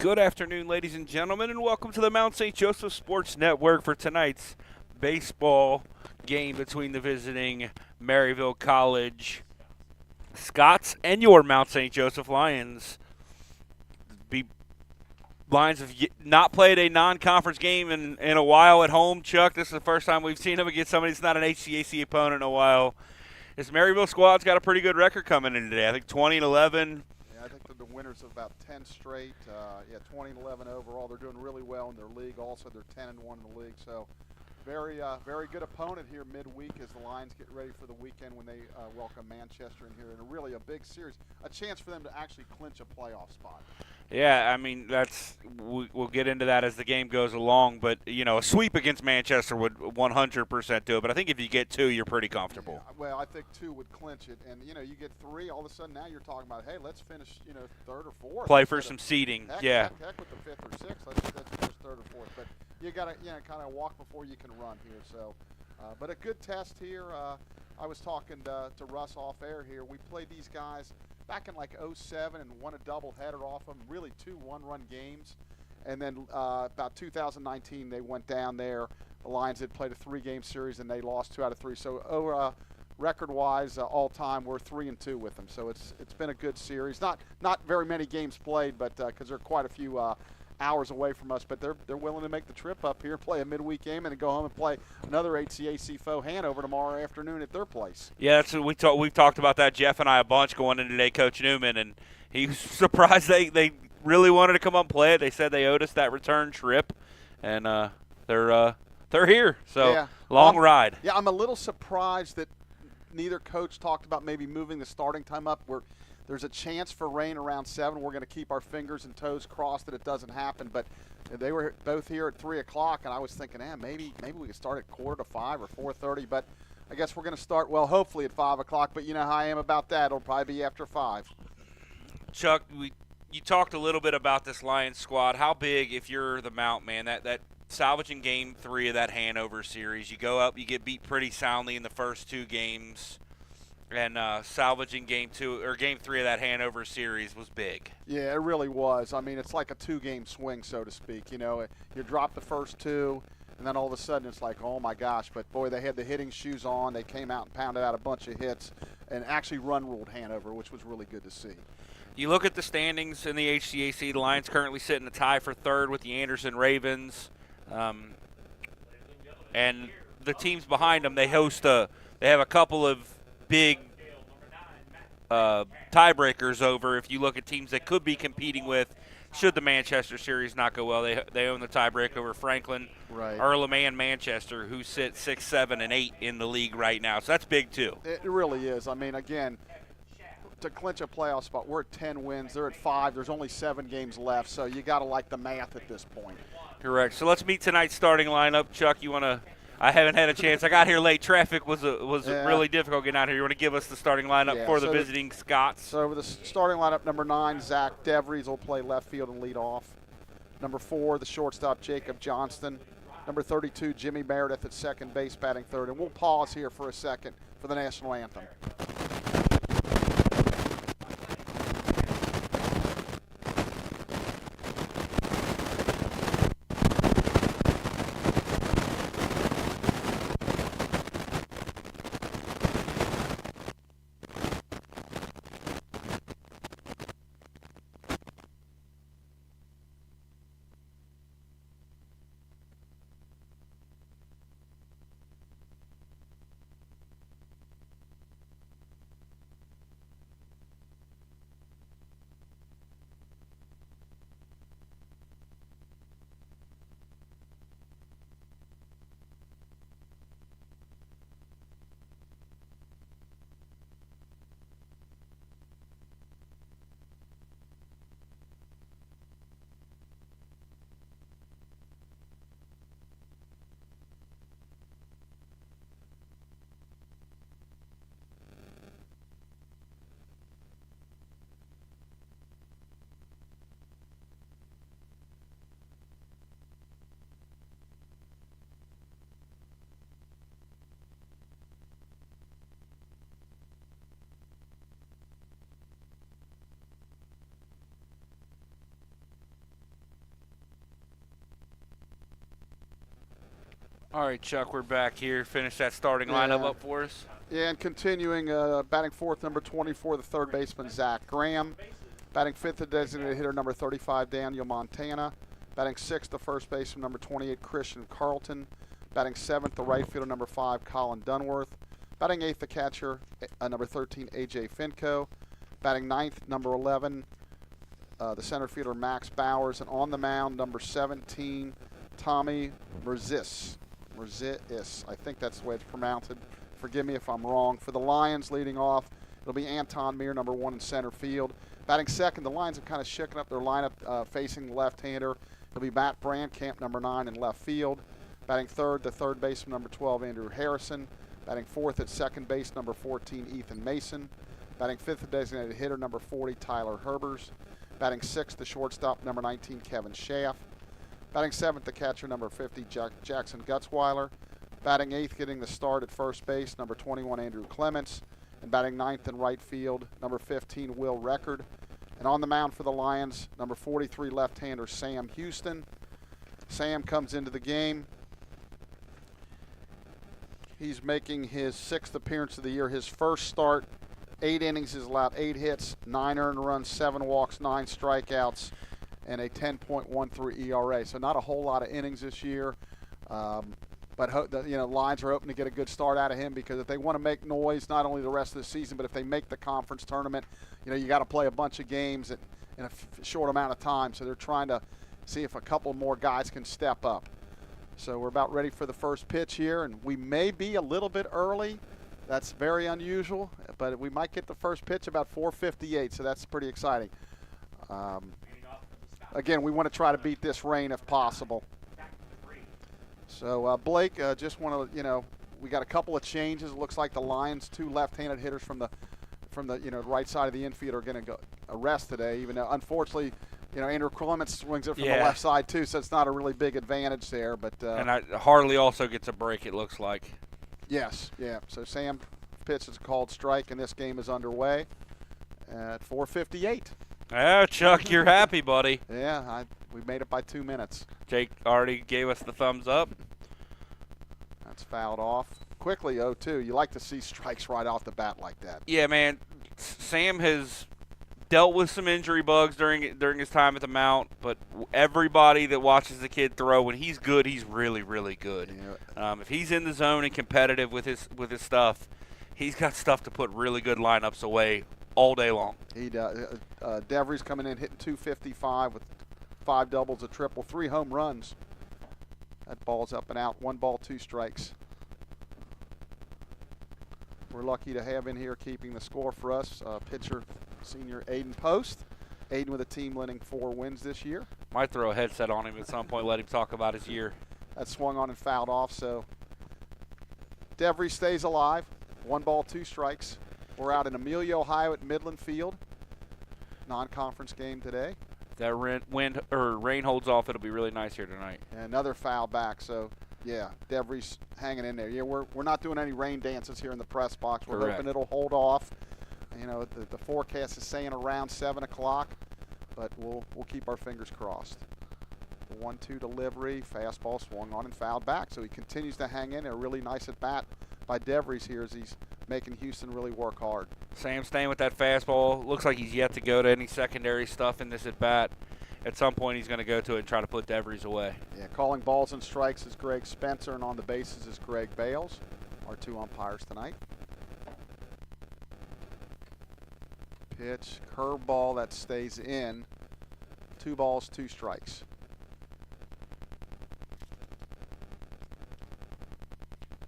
Good afternoon, ladies and gentlemen, and welcome to the Mount St. Joseph Sports Network for tonight's baseball game between the visiting Maryville College Scots and your Mount St. Joseph Lions. Lions have not played a non-conference game in a while at home. Chuck, this is the first time we've seen them against somebody that's not an HCAC opponent in a while. This Maryville squad's got a pretty good record coming in today. I think 20-11. I think they're the winners of about 10 straight. 20 and 11 overall. They're doing really well in their league. Also, they're 10 and 1 in the league. So, very good opponent here midweek as the Lions get ready for the weekend when they welcome Manchester in here. And really a big series, a chance for them to actually clinch a playoff spot. Yeah, I mean, we'll get into that as the game goes along. But, you know, a sweep against Manchester would 100% do it. But I think if you get two, you're pretty comfortable. Yeah, well, I think two would clinch it. And, you know, you get three, all of a sudden now you're talking about, hey, let's finish, you know, third or fourth. Play for some seeding, yeah. Heck with the fifth or sixth. Let's finish third or fourth. But you got to, kind of walk before you can run here. So, but a good test here. I was talking to Russ off air here. We played these guys back in like 07 and won a doubleheader off them, really two one-run games. And then about 2019, they went down there. The Lions had played a three-game series, and they lost 2 out of 3. So record-wise, all-time, we're 3-2 with them. So it's been a good series. Not very many games played, but because they're quite a few hours away from us, but they're willing to make the trip up here, play a midweek game, and then go home and play another HCAC foe Hanover tomorrow afternoon at their place. Yeah, that's what we've talked about that, Jeff and I, a bunch going into today, Coach Newman, and he was surprised they really wanted to come up and play it. They said they owed us that return trip, and they're here. So yeah. long ride. Yeah, I'm a little surprised that neither coach talked about maybe moving the starting time up. There's a chance for rain around 7. We're going to keep our fingers and toes crossed that it doesn't happen. But they were both here at 3 o'clock, and I was thinking, maybe we could start at 4:45 or 4:30. But I guess we're going to start, well, hopefully at 5 o'clock. But you know how I am about that. It'll probably be after 5. Chuck, you talked a little bit about this Lions squad. How big, if you're the Mount, man, that salvaging Game 3 of that Hanover series, you go up, you get beat pretty soundly in the first 2 games. And salvaging Game 2 or Game 3 of that Hanover series was big. Yeah, it really was. I mean, it's like a 2-game swing, so to speak. You know, you drop the first 2, and then all of a sudden it's like, oh my gosh. But boy, they had the hitting shoes on. They came out and pounded out a bunch of hits, and actually run-ruled Hanover, which was really good to see. You look at the standings in the HCAC. The Lions currently sit in a tie for third with the Anderson Ravens, and the teams behind them. They have a couple of big tiebreakers over. If you look at teams that could be competing with, should the Manchester series not go well, they own the tiebreak over Franklin, right, Earlham, and Manchester, who sit 6, 7, and 8 in the league right now. So that's big too. It really is. I mean, again, to clinch a playoff spot, we're at 10 wins. They're at 5. There's only 7 games left, so you got to like the math at this point. Correct. So let's meet tonight's starting lineup. Chuck, you want to? I haven't had a chance. I got here late. Traffic was really difficult getting out here. You want to give us the starting lineup for the visiting Scots? So the starting lineup, number 9, Zach DeVries will play left field and lead off. Number 4, the shortstop, Jacob Johnston. Number 32, Jimmy Meredith at second base, batting third. And we'll pause here for a second for the national anthem. All right, Chuck, we're back here. Finish that starting lineup up for us. Yeah, and continuing, batting fourth, number 24, the third baseman, Zach Graham. Batting fifth, the designated hitter, number 35, Daniel Montana. Batting sixth, the first baseman, number 28, Christian Carlton. Batting seventh, the right fielder, number 5, Colin Dunworth. Batting eighth, the catcher, number 13, A.J. Finco. Batting ninth, number 11, the center fielder, Max Bowers. And on the mound, number 17, Tommy Merzis. I think that's the way it's pronounced. Forgive me if I'm wrong. For the Lions leading off, it'll be Anton Meir, number 1 in center field. Batting second, the Lions have kind of shaken up their lineup facing the left-hander. It'll be Matt Brandkamp, number 9 in left field. Batting third, the third baseman, number 12, Andrew Harrison. Batting fourth at second base, number 14, Ethan Mason. Batting fifth, the designated hitter, number 40, Tyler Herbers. Batting sixth, the shortstop, number 19, Kevin Schaff. Batting seventh, the catcher, number 50, Jackson Gutzweiler. Batting eighth, getting the start at first base, number 21, Andrew Clements. And batting ninth in right field, number 15, Will Record. And on the mound for the Lions, number 43, left-hander Sam Houston. Sam comes into the game. He's making his 6th appearance of the year, his first start. 8 innings, he's allowed 8 hits, 9 earned runs, 7 walks, 9 strikeouts, and a 10.13 ERA. So not a whole lot of innings this year. But Lions are hoping to get a good start out of him, because if they want to make noise, not only the rest of the season, but if they make the conference tournament, you got to play a bunch of games in a short amount of time. So they're trying to see if a couple more guys can step up. So we're about ready for the first pitch here, and we may be a little bit early. That's very unusual, but we might get the first pitch about 4:58, so that's pretty exciting. Again, we want to try to beat this rain if possible. So Blake, just want to, we got a couple of changes. It looks like the Lions, 2 left-handed hitters from the right side of the infield are going to go rest today. Even though, unfortunately, Andrew Clements swings it from the left side too, so it's not a really big advantage there. But and Harley also gets a break, it looks like. Yes, yeah. So Sam pitch is called strike, and this game is underway at 4:58. Yeah, Chuck, you're happy, buddy. Yeah, we made it by 2 minutes. Jake already gave us the thumbs up. That's fouled off. Quickly, 0-2. You like to see strikes right off the bat like that. Yeah, man. Sam has dealt with some injury bugs during his time at the Mount, but everybody that watches the kid throw, when he's good, he's really, really good. Yeah. If he's in the zone and competitive with his stuff, he's got stuff to put really good lineups away all day long. He does. Devry's coming in hitting 255 with 5 doubles, a triple, 3 home runs. That ball's up and out. 1 ball, 2 strikes. We're lucky to have in here keeping the score for us, pitcher senior Aiden Post. Aiden with a team winning 4 wins this year. Might throw a headset on him at some point, let him talk about his year. That swung on and fouled off, so Devry stays alive. 1 ball, 2 strikes. We're out in Amelia, Ohio at Midland Field. Non-conference game today. If that rain holds off, it'll be really nice here tonight. And another foul back, so yeah, Devry's hanging in there. Yeah, we're not doing any rain dances here in the press box. We're hoping it'll hold off. The forecast is saying around 7 o'clock, but we'll keep our fingers crossed. The 1-2 delivery, fastball swung on and fouled back, so he continues to hang in there. Really nice at bat by Devry's here as he's making Houston really work hard. Sam staying with that fastball. Looks like he's yet to go to any secondary stuff in this at bat. At some point, he's going to go to it and try to put Devry's away. Yeah, calling balls and strikes is Greg Spencer, and on the bases is Greg Bales, our 2 umpires tonight. Pitch, curveball that stays in. 2 balls, 2 strikes.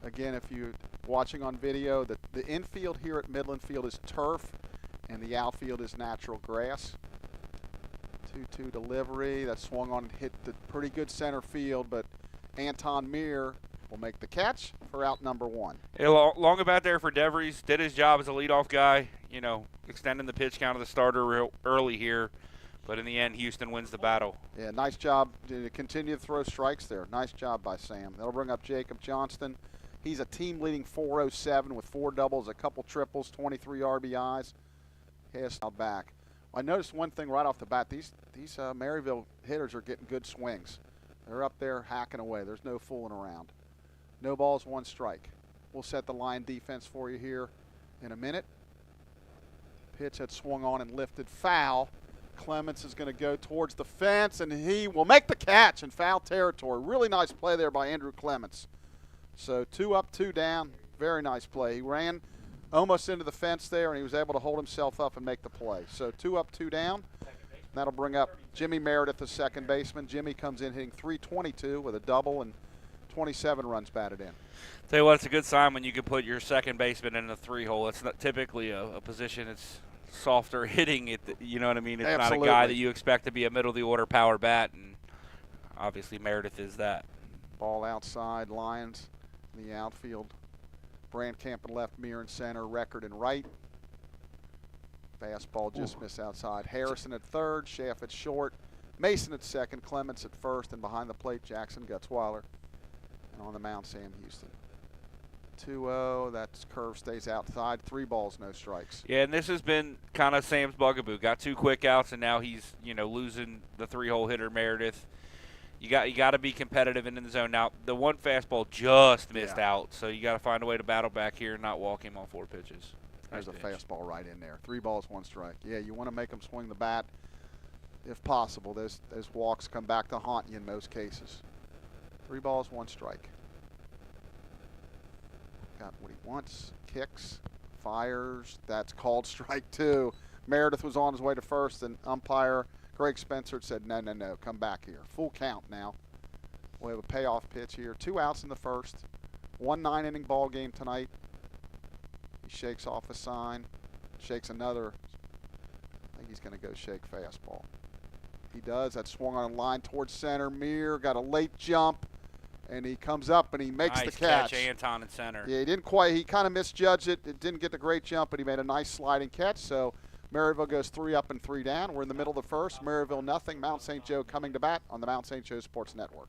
Again, if you're watching on video, the infield here at Midland Field is turf, and the outfield is natural grass. 2-2 delivery. That swung on and hit the pretty good center field, but Anton Meir will make the catch for out number 1. Hey, long about there for Devries. Did his job as a leadoff guy, extending the pitch count of the starter real early here. But in the end, Houston wins the battle. Yeah, nice job to continue to throw strikes there. Nice job by Sam. That'll bring up Jacob Johnston. He's a team-leading 407 with 4 doubles, a couple triples, 23 RBIs. Has out back. I noticed one thing right off the bat. These Maryville hitters are getting good swings. They're up there hacking away. There's no fooling around. No balls, 1 strike. We'll set the line defense for you here in a minute. Pitch had swung on and lifted, foul. Clements is going to go towards the fence, and he will make the catch in foul territory. Really nice play there by Andrew Clements. So 2 up, 2 down. Very nice play. He ran almost into the fence there, and he was able to hold himself up and make the play. So 2 up, 2 down. That'll bring up Jimmy Meredith, the second baseman. Jimmy comes in hitting .322 with a double and 27 runs batted in. Tell you what, it's a good sign when you can put your second baseman in the 3-hole. It's not typically a position it's softer hitting. You know what I mean? It's Absolutely. not a guy that you expect to be a middle-of-the-order power bat, and obviously Meredith is that. Ball outside, Lions in the outfield. Brandcamp in left, Mir in center, Record in right. Fastball just missed outside. Harrison at third, Schaff at short, Mason at second, Clements at first, and behind the plate, Jackson Gutzweiler. And on the mound, Sam Houston. 2-0, that curve stays outside. 3 balls, no strikes. Yeah, and this has been kind of Sam's bugaboo. Got 2 quick outs, and now he's losing the 3-hole hitter Meredith. You got to be competitive and in the zone. Now the 1 fastball just missed out, so you got to find a way to battle back here and not walk him on 4 pitches. There's a fastball right in there. 3 balls, 1 strike. Yeah, you want to make them swing the bat if possible. Those walks come back to haunt you in most cases. 3 balls, 1 strike. Got what he wants. Kicks, fires. That's called strike 2. Meredith was on his way to first, and umpire Greg Spencer said, no, come back here. Full count now. We'll have a payoff pitch here. 2 outs in the first. 1 9-inning ball game tonight. He shakes off a sign, shakes another. I think he's going to go shake fastball. He does. That swung on a line towards center. Mir got a late jump, and he comes up and he makes the catch. Nice catch, Anton in center. Yeah, he didn't quite. He kind of misjudged it. It didn't get the great jump, but he made a nice sliding catch. So Maryville goes 3 up and 3 down. We're in the middle of the first. Maryville nothing. Mount St. Joe coming to bat on the Mount St. Joe Sports Network.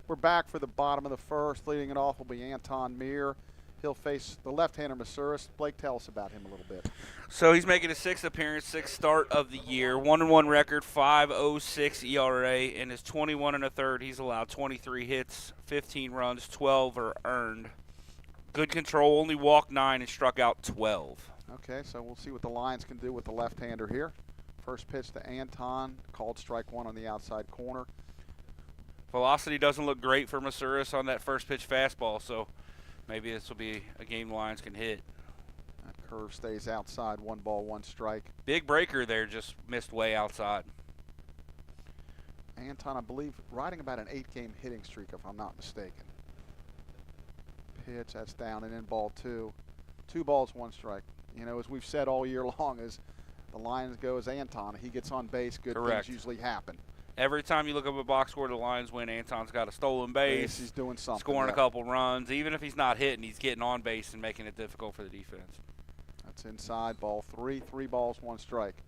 We're back for the bottom of the first. Leading it off will be Anton Mir. He'll face the left-hander Masuris. Blake, tell us about him a little bit. So he's making his 6th appearance, 6th start of the year. 1-1 record, 5.06 ERA. In his 21 1/3, he's allowed 23 hits, 15 runs, 12 are earned. Good control, only walked 9 and struck out 12. Okay, so we'll see what the Lions can do with the left-hander here. First pitch to Anton, called strike 1 on the outside corner. Velocity doesn't look great for Masuris on that first pitch fastball, so maybe this will be a game the Lions can hit. That curve stays outside, 1 ball, 1 strike. Big breaker there, just missed way outside. Anton, I believe, riding about an 8-game hitting streak, if I'm not mistaken. Pitch, that's down and in ball 2. 2 balls, 1 strike. You know, as we've said all year long, as the Lions go as Anton, he gets on base, good Correct. things usually happen. Every time you look up a box score, the Lions win. Anton's got a stolen base. He's doing something. Scoring a couple runs. Even if he's not hitting, he's getting on base and making it difficult for the defense. That's inside, ball 3. 3 balls, 1 strike.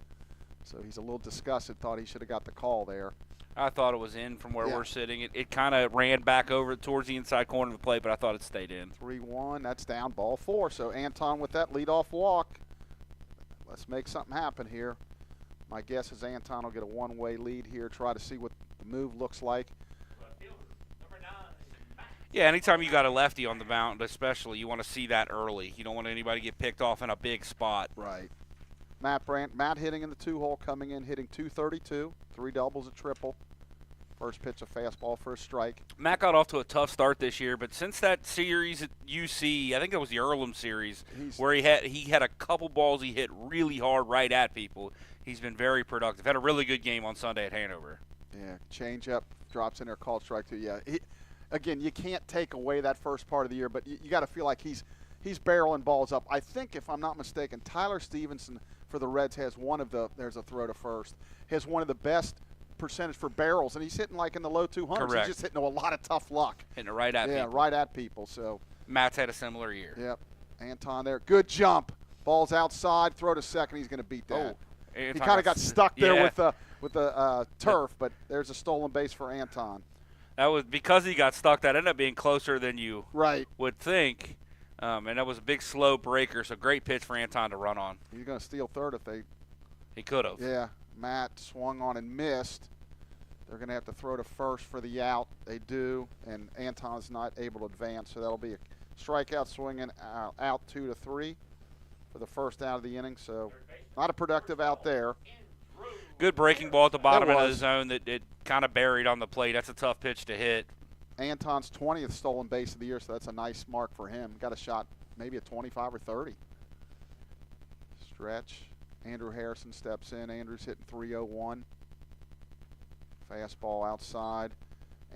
So he's a little disgusted, thought he should have got the call there. I thought it was in from where we're sitting. It kind of ran back over towards the inside corner of the plate, but I thought it stayed in. 3-1, that's down, ball 4. So Anton with that leadoff walk. Let's make something happen here. My guess is Anton will get a one-way lead here, try to see what the move looks like. Yeah, anytime you got a lefty on the mound, especially, you want to see that early. You don't want anybody to get picked off in a big spot. Right. Matt hitting in the 2-hole, coming in, hitting .232, 3 doubles, a triple. First pitch, a fastball for a strike. Matt got off to a tough start this year, but since that series at UC, I think that was the Earlham series, where he had a couple balls he hit really hard right at people. He's been very productive. Had a really good game on Sunday at Hanover. Yeah, change up, drops in there, called strike 2. Yeah, again, you can't take away that first part of the year, but you got to feel like he's barreling balls up. I think, if I'm not mistaken, Tyler Stevenson for the Reds has there's a throw to first, has one of the best percentage for barrels, and he's hitting like in the low 200s. Correct. He's just hitting a lot of tough luck. Hitting it right at people. Yeah, right at people. So Matt's had a similar year. Yep. Anton there. Good jump. Ball's outside. Throw to second. He's going to beat that. He kind of got stuck there with the turf, but there's a stolen base for Anton. That was because he got stuck. That ended up being closer than you would think. And that was a big slow breaker, so great pitch for Anton to run on. He's going to steal third if they. He could have. Yeah. Matt swung on and missed. They're going to have to throw to first for the out. They do, and Anton's not able to advance, so that'll be a strikeout swinging out 2-3 for the first out of the inning. So not a productive out there. Good breaking ball at the bottom of the zone that it kind of buried on the plate. That's a tough pitch to hit. Anton's 20th stolen base of the year, so that's a nice mark for him. Got a shot, maybe a 25 or 30. Stretch. Andrew Harrison steps in. Andrew's hitting .301. Fastball outside.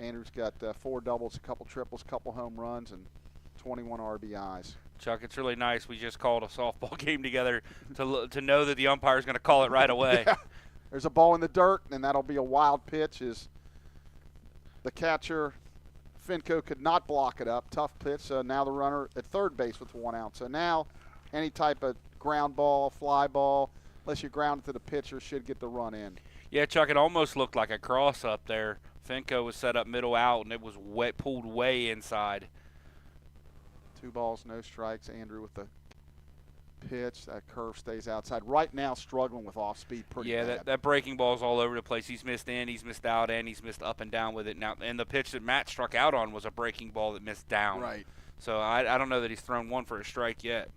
Andrew's got 4 doubles, a couple triples, a couple home runs, and 21 RBIs. Chuck, it's really nice. We just called a softball game together to know that the umpire's going to call it right away. Yeah. There's a ball in the dirt, and that'll be a wild pitch. As the catcher, Finko, could not block it up. Tough pitch. So now the runner at third base with 1 out. So now any type of ground ball, fly ball, unless you ground it to the pitcher, should get the run in. Yeah, Chuck, it almost looked like a cross up there. Finko was set up middle out, and it was pulled way inside. 2 balls, no strikes. Andrew with the pitch. That curve stays outside. Right now struggling with off-speed pretty bad. Yeah, that breaking ball's all over the place. He's missed in, he's missed out, and he's missed up and down with it. Now, and the pitch that Matt struck out on was a breaking ball that missed down. Right. So I don't know that he's thrown one for a strike yet.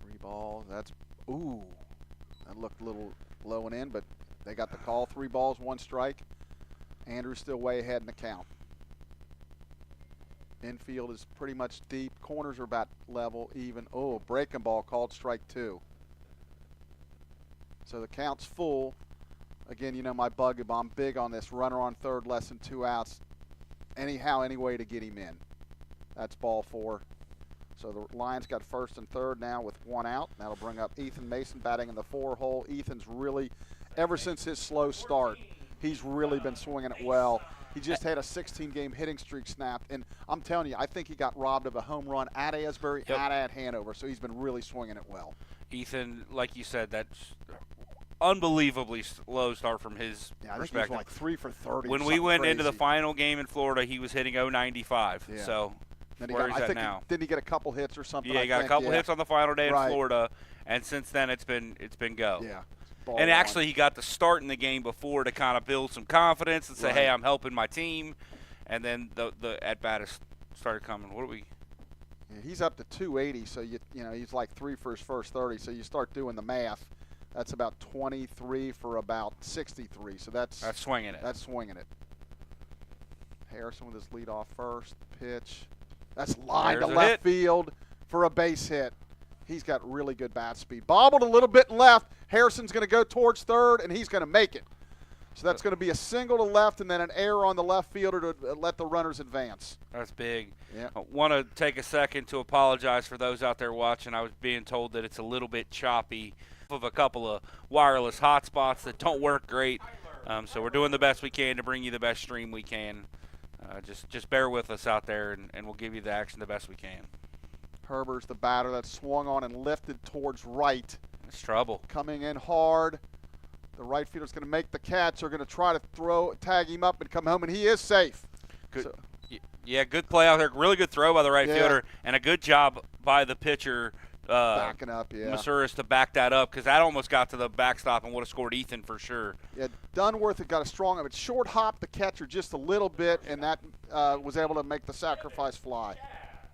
3 balls. That looked a little low and in, but they got the call. 3 balls, 1 strike. Andrew's still way ahead in the count. Infield is pretty much deep. Corners are about level, even. Oh, breaking ball called strike 2. So the count's full. Again, you know my bug, I'm big on this. Runner on third, less than 2 outs. Anyhow, any way to get him in. That's ball 4. So the Lions got first and third now with 1 out. That'll bring up Ethan Mason batting in the 4-hole. Ethan's really, ever since his slow start, he's really been swinging it well. He just had a 16-game hitting streak snapped, and I'm telling you, I think he got robbed of a home run at Asbury and at Hanover, so he's been really swinging it well. Ethan, like you said, that's unbelievably slow start from his perspective. I think he was like 3 for 30. When we went into the final game in Florida, he was hitting .095. Yeah. So where is that now? Didn't he get a couple hits or something? Yeah, he got a couple hits on the final day in Florida, and since then it's been go. Yeah. And actually, he got the start in the game before to kind of build some confidence and say, "Hey, I'm helping my team." And then the at bat has started coming. What do we? Yeah, he's up to 280, so you know he's like 3 for his first 30. So you start doing the math. That's about 23 for about 63. So that's swinging it. That's swinging it. Harrison with his lead off first pitch. That's line to left field for a base hit. He's got really good bat speed. Bobbled a little bit left. Harrison's going to go towards third, and he's going to make it. So that's going to be a single to left and then an error on the left fielder to let the runners advance. That's big. Yeah. I want to take a second to apologize for those out there watching. I was being told that it's a little bit choppy of a couple of wireless hotspots that don't work great. So we're doing the best we can to bring you the best stream we can. Just bear with us out there, and we'll give you the action the best we can. Herber's the batter that swung on and lifted towards right. It's trouble. Coming in hard. The right fielder's going to make the catch. They're going to try to tag him up and come home, and he is safe. Good. So, yeah, good play out there. Really good throw by the right fielder, and a good job by the pitcher backing up, yeah. Masuris to back that up because that almost got to the backstop and would have scored Ethan for sure. Yeah, Dunworth had got a strong, but short hop the catcher just a little bit, and that was able to make the sacrifice fly.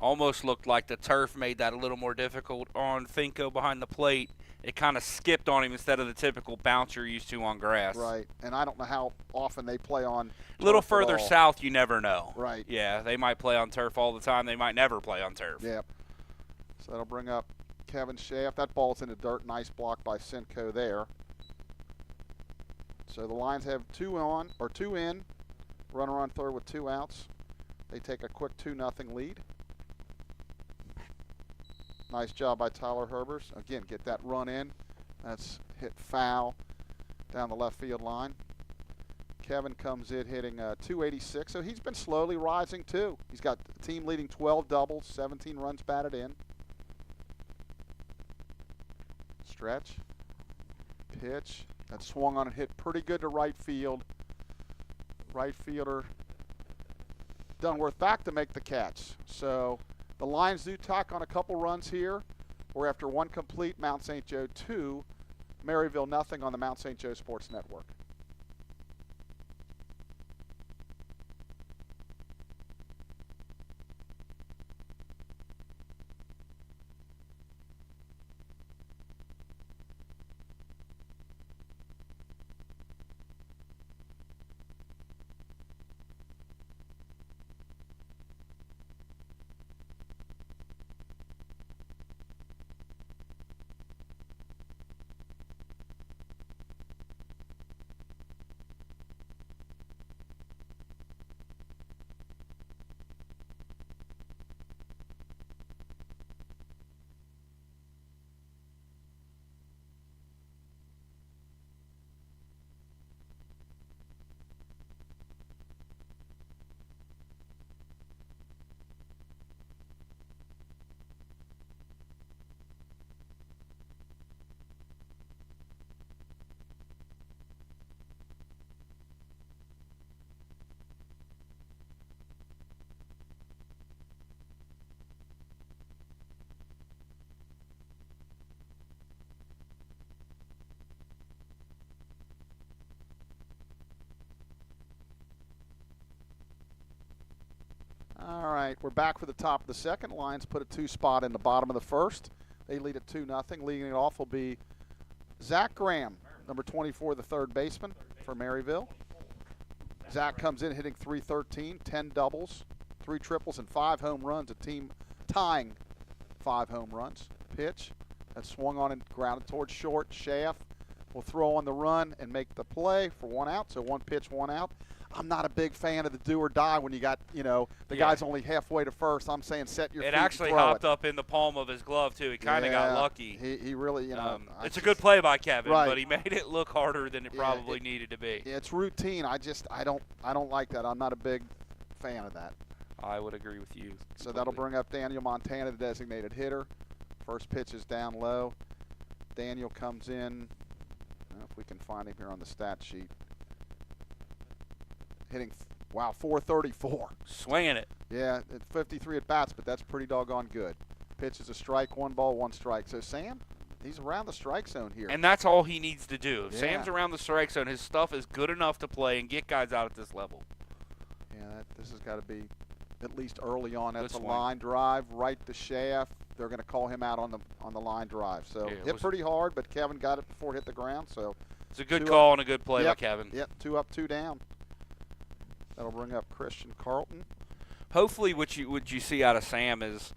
Almost looked like the turf made that a little more difficult on Finko behind the plate. It kind of skipped on him instead of the typical bounce you're used to on grass. Right, and I don't know how often they play on turf a little further at all. south, you never know. Right. Yeah, they might play on turf all the time. They might never play on turf. Yep. So that'll bring up Kevin Schaff. That ball's in the dirt. Nice block by Senko there. So the Lions have 2 in. Runner on third with 2 outs. They take a quick 2-0 lead. Nice job by Tyler Herbers. Again, get that run in. That's hit foul down the left field line. Kevin comes in hitting 286. So he's been slowly rising too. He's got the team leading 12 doubles, 17 runs batted in. Stretch. Pitch. That swung on and hit pretty good to right field. Right fielder Dunworth back to make the catch. So the Lions do tack on a couple runs here. We're after 1 complete, Mount St. Joe 2, Maryville nothing on the Mount St. Joe Sports Network. All right, we're back for the top of the second. Lions put a 2 spot in the bottom of the first. They lead at 2-0. Leading it off will be Zach Graham, number 24, the third baseman for Maryville. Zach comes in hitting .313, 10 doubles, 3 triples, and 5 home runs. A team tying 5 home runs. Pitch that swung on and grounded towards short. Schaff will throw on the run and make the play for 1 out. So 1 pitch, 1 out. I'm not a big fan of the do or die when you got, the guy's only halfway to first. I'm saying set your feet It actually and throw hopped it. up in the palm of his glove, too. He kind of got lucky. He really, it's a good play by Kevin, right. but he made it look harder than it probably needed to be. It's routine. I don't like that. I'm not a big fan of that. I would agree with you. So that'll bring up Daniel Montana, the designated hitter. First pitch is down low. Daniel comes in. If we can find him here on the stat sheet. Hitting, 434. Swinging it. Yeah, 53 at bats, but that's pretty doggone good. Pitch is a strike, 1 ball, 1 strike. So Sam, he's around the strike zone here. And that's all he needs to do. If Yeah. Sam's around the strike zone, his stuff is good enough to play and get guys out at this level. Yeah, this has got to be at least early on. That's a swing. line drive right to Schaff. They're going to call him out on the line drive. So hit pretty hard, but Kevin got it before it hit the ground. So it's a good call and a good play by Kevin. Yep, 2 up, 2 down. That'll bring up Christian Carlton. Hopefully what you see out of Sam is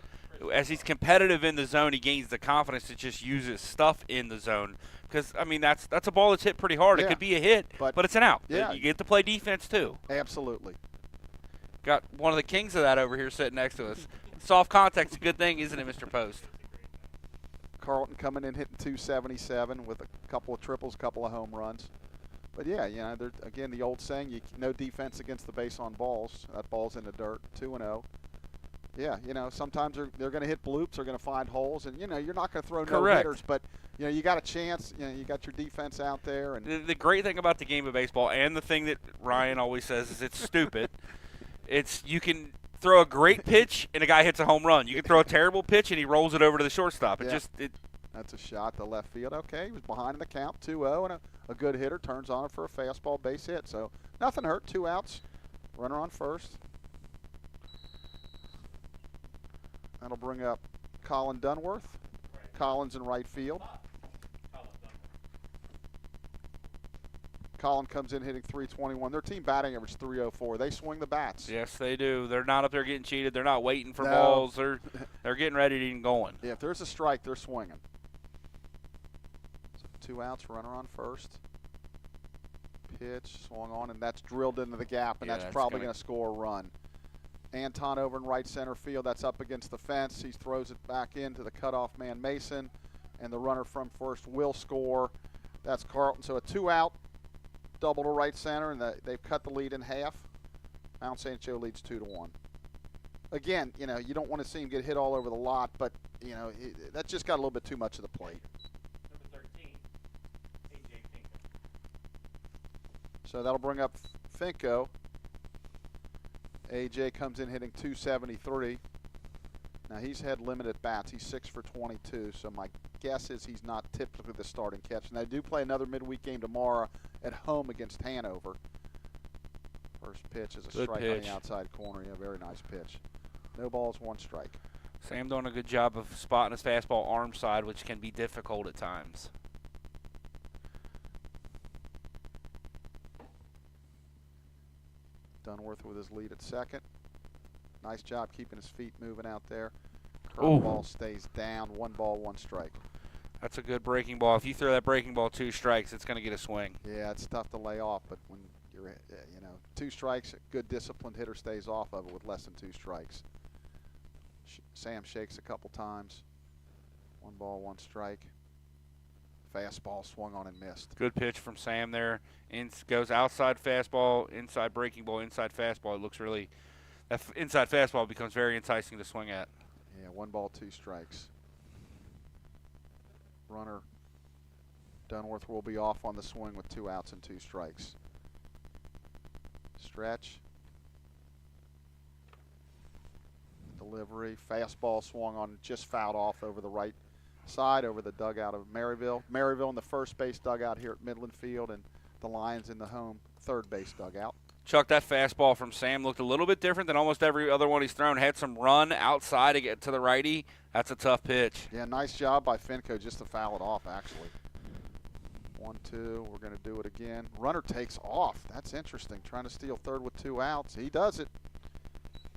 as he's competitive in the zone, he gains the confidence to just use his stuff in the zone. Because, that's a ball that's hit pretty hard. Yeah. It could be a hit, but it's an out. Yeah. You get to play defense, too. Absolutely. Got one of the kings of that over here sitting next to us. Soft contact's a good thing, isn't it, Mr. Post? Carlton coming in hitting .277 with a couple of triples, a couple of home runs. But, yeah, again, the old saying, no defense against the base on balls. That ball's in the dirt, 2-0. Yeah, sometimes they're going to hit bloops. They're going to find holes. And, you're not going to throw no hitters. But, you got a chance. You got your defense out there. And the great thing about the game of baseball, and the thing that Ryan always says is it's stupid, you can throw a great pitch and a guy hits a home run. You can throw a terrible pitch and he rolls it over to the shortstop. That's a shot to left field. Okay, he was behind in the count, 2-0, and a good hitter turns on it for a fastball base hit. So nothing hurt, 2 outs, runner on first. That'll bring up Colin Dunworth. Colin's in right field. Colin comes in hitting .321. Their team batting average .304. They swing the bats. Yes, they do. They're not up there getting cheated. They're not waiting for balls. They're getting ready to get going. Yeah, if there's a strike, they're swinging. So 2 outs, runner on first. Pitch, swung on, and that's drilled into the gap, and that's probably going to score a run. Anton over in right center field. That's up against the fence. He throws it back into the cutoff man Mason, and the runner from first will score. That's Carlton. So a 2-out. Double to right center, and they've cut the lead in half. Mount St. Joe leads 2-1. Again, you don't want to see him get hit all over the lot, but, that just got a little bit too much of the plate. Number 13, A.J. Finko. So that'll bring up Finko. A.J. comes in hitting .273. Now, he's had limited bats. He's 6 for 22, so my guess is he's not typically the starting catcher. And they do play another midweek game tomorrow at home against Hanover. First pitch is a strike on the outside corner. Yeah, very nice pitch. No balls, 1 strike. Sam doing a good job of spotting his fastball arm side, which can be difficult at times. Dunworth with his lead at second. Nice job keeping his feet moving out there. Curveball stays down. 1 ball, 1 strike. That's a good breaking ball. If you throw that breaking ball 2 strikes, it's going to get a swing. Yeah, it's tough to lay off, but when you're, 2 strikes, a good disciplined hitter stays off of it with less than 2 strikes. Sam shakes a couple times. 1 ball, 1 strike. Fastball swung on and missed. Good pitch from Sam there. Goes outside fastball, inside breaking ball, inside fastball. It looks really, that inside fastball becomes very enticing to swing at. Yeah, 1 ball, 2 strikes. Runner Dunworth will be off on the swing with 2 outs and 2 strikes. Stretch. Delivery. Fastball swung on, just fouled off over the right side, over the dugout of Maryville. Maryville in the first base dugout here at Midland Field, and the Lions in the home third base dugout. Chuck, that fastball from Sam looked a little bit different than almost every other one he's thrown. Had some run outside to get to the righty. That's a tough pitch. Yeah, nice job by Finko just to foul it off, actually. 1-2. We're going to do it again. Runner takes off. That's interesting. Trying to steal third with 2 outs. He does it.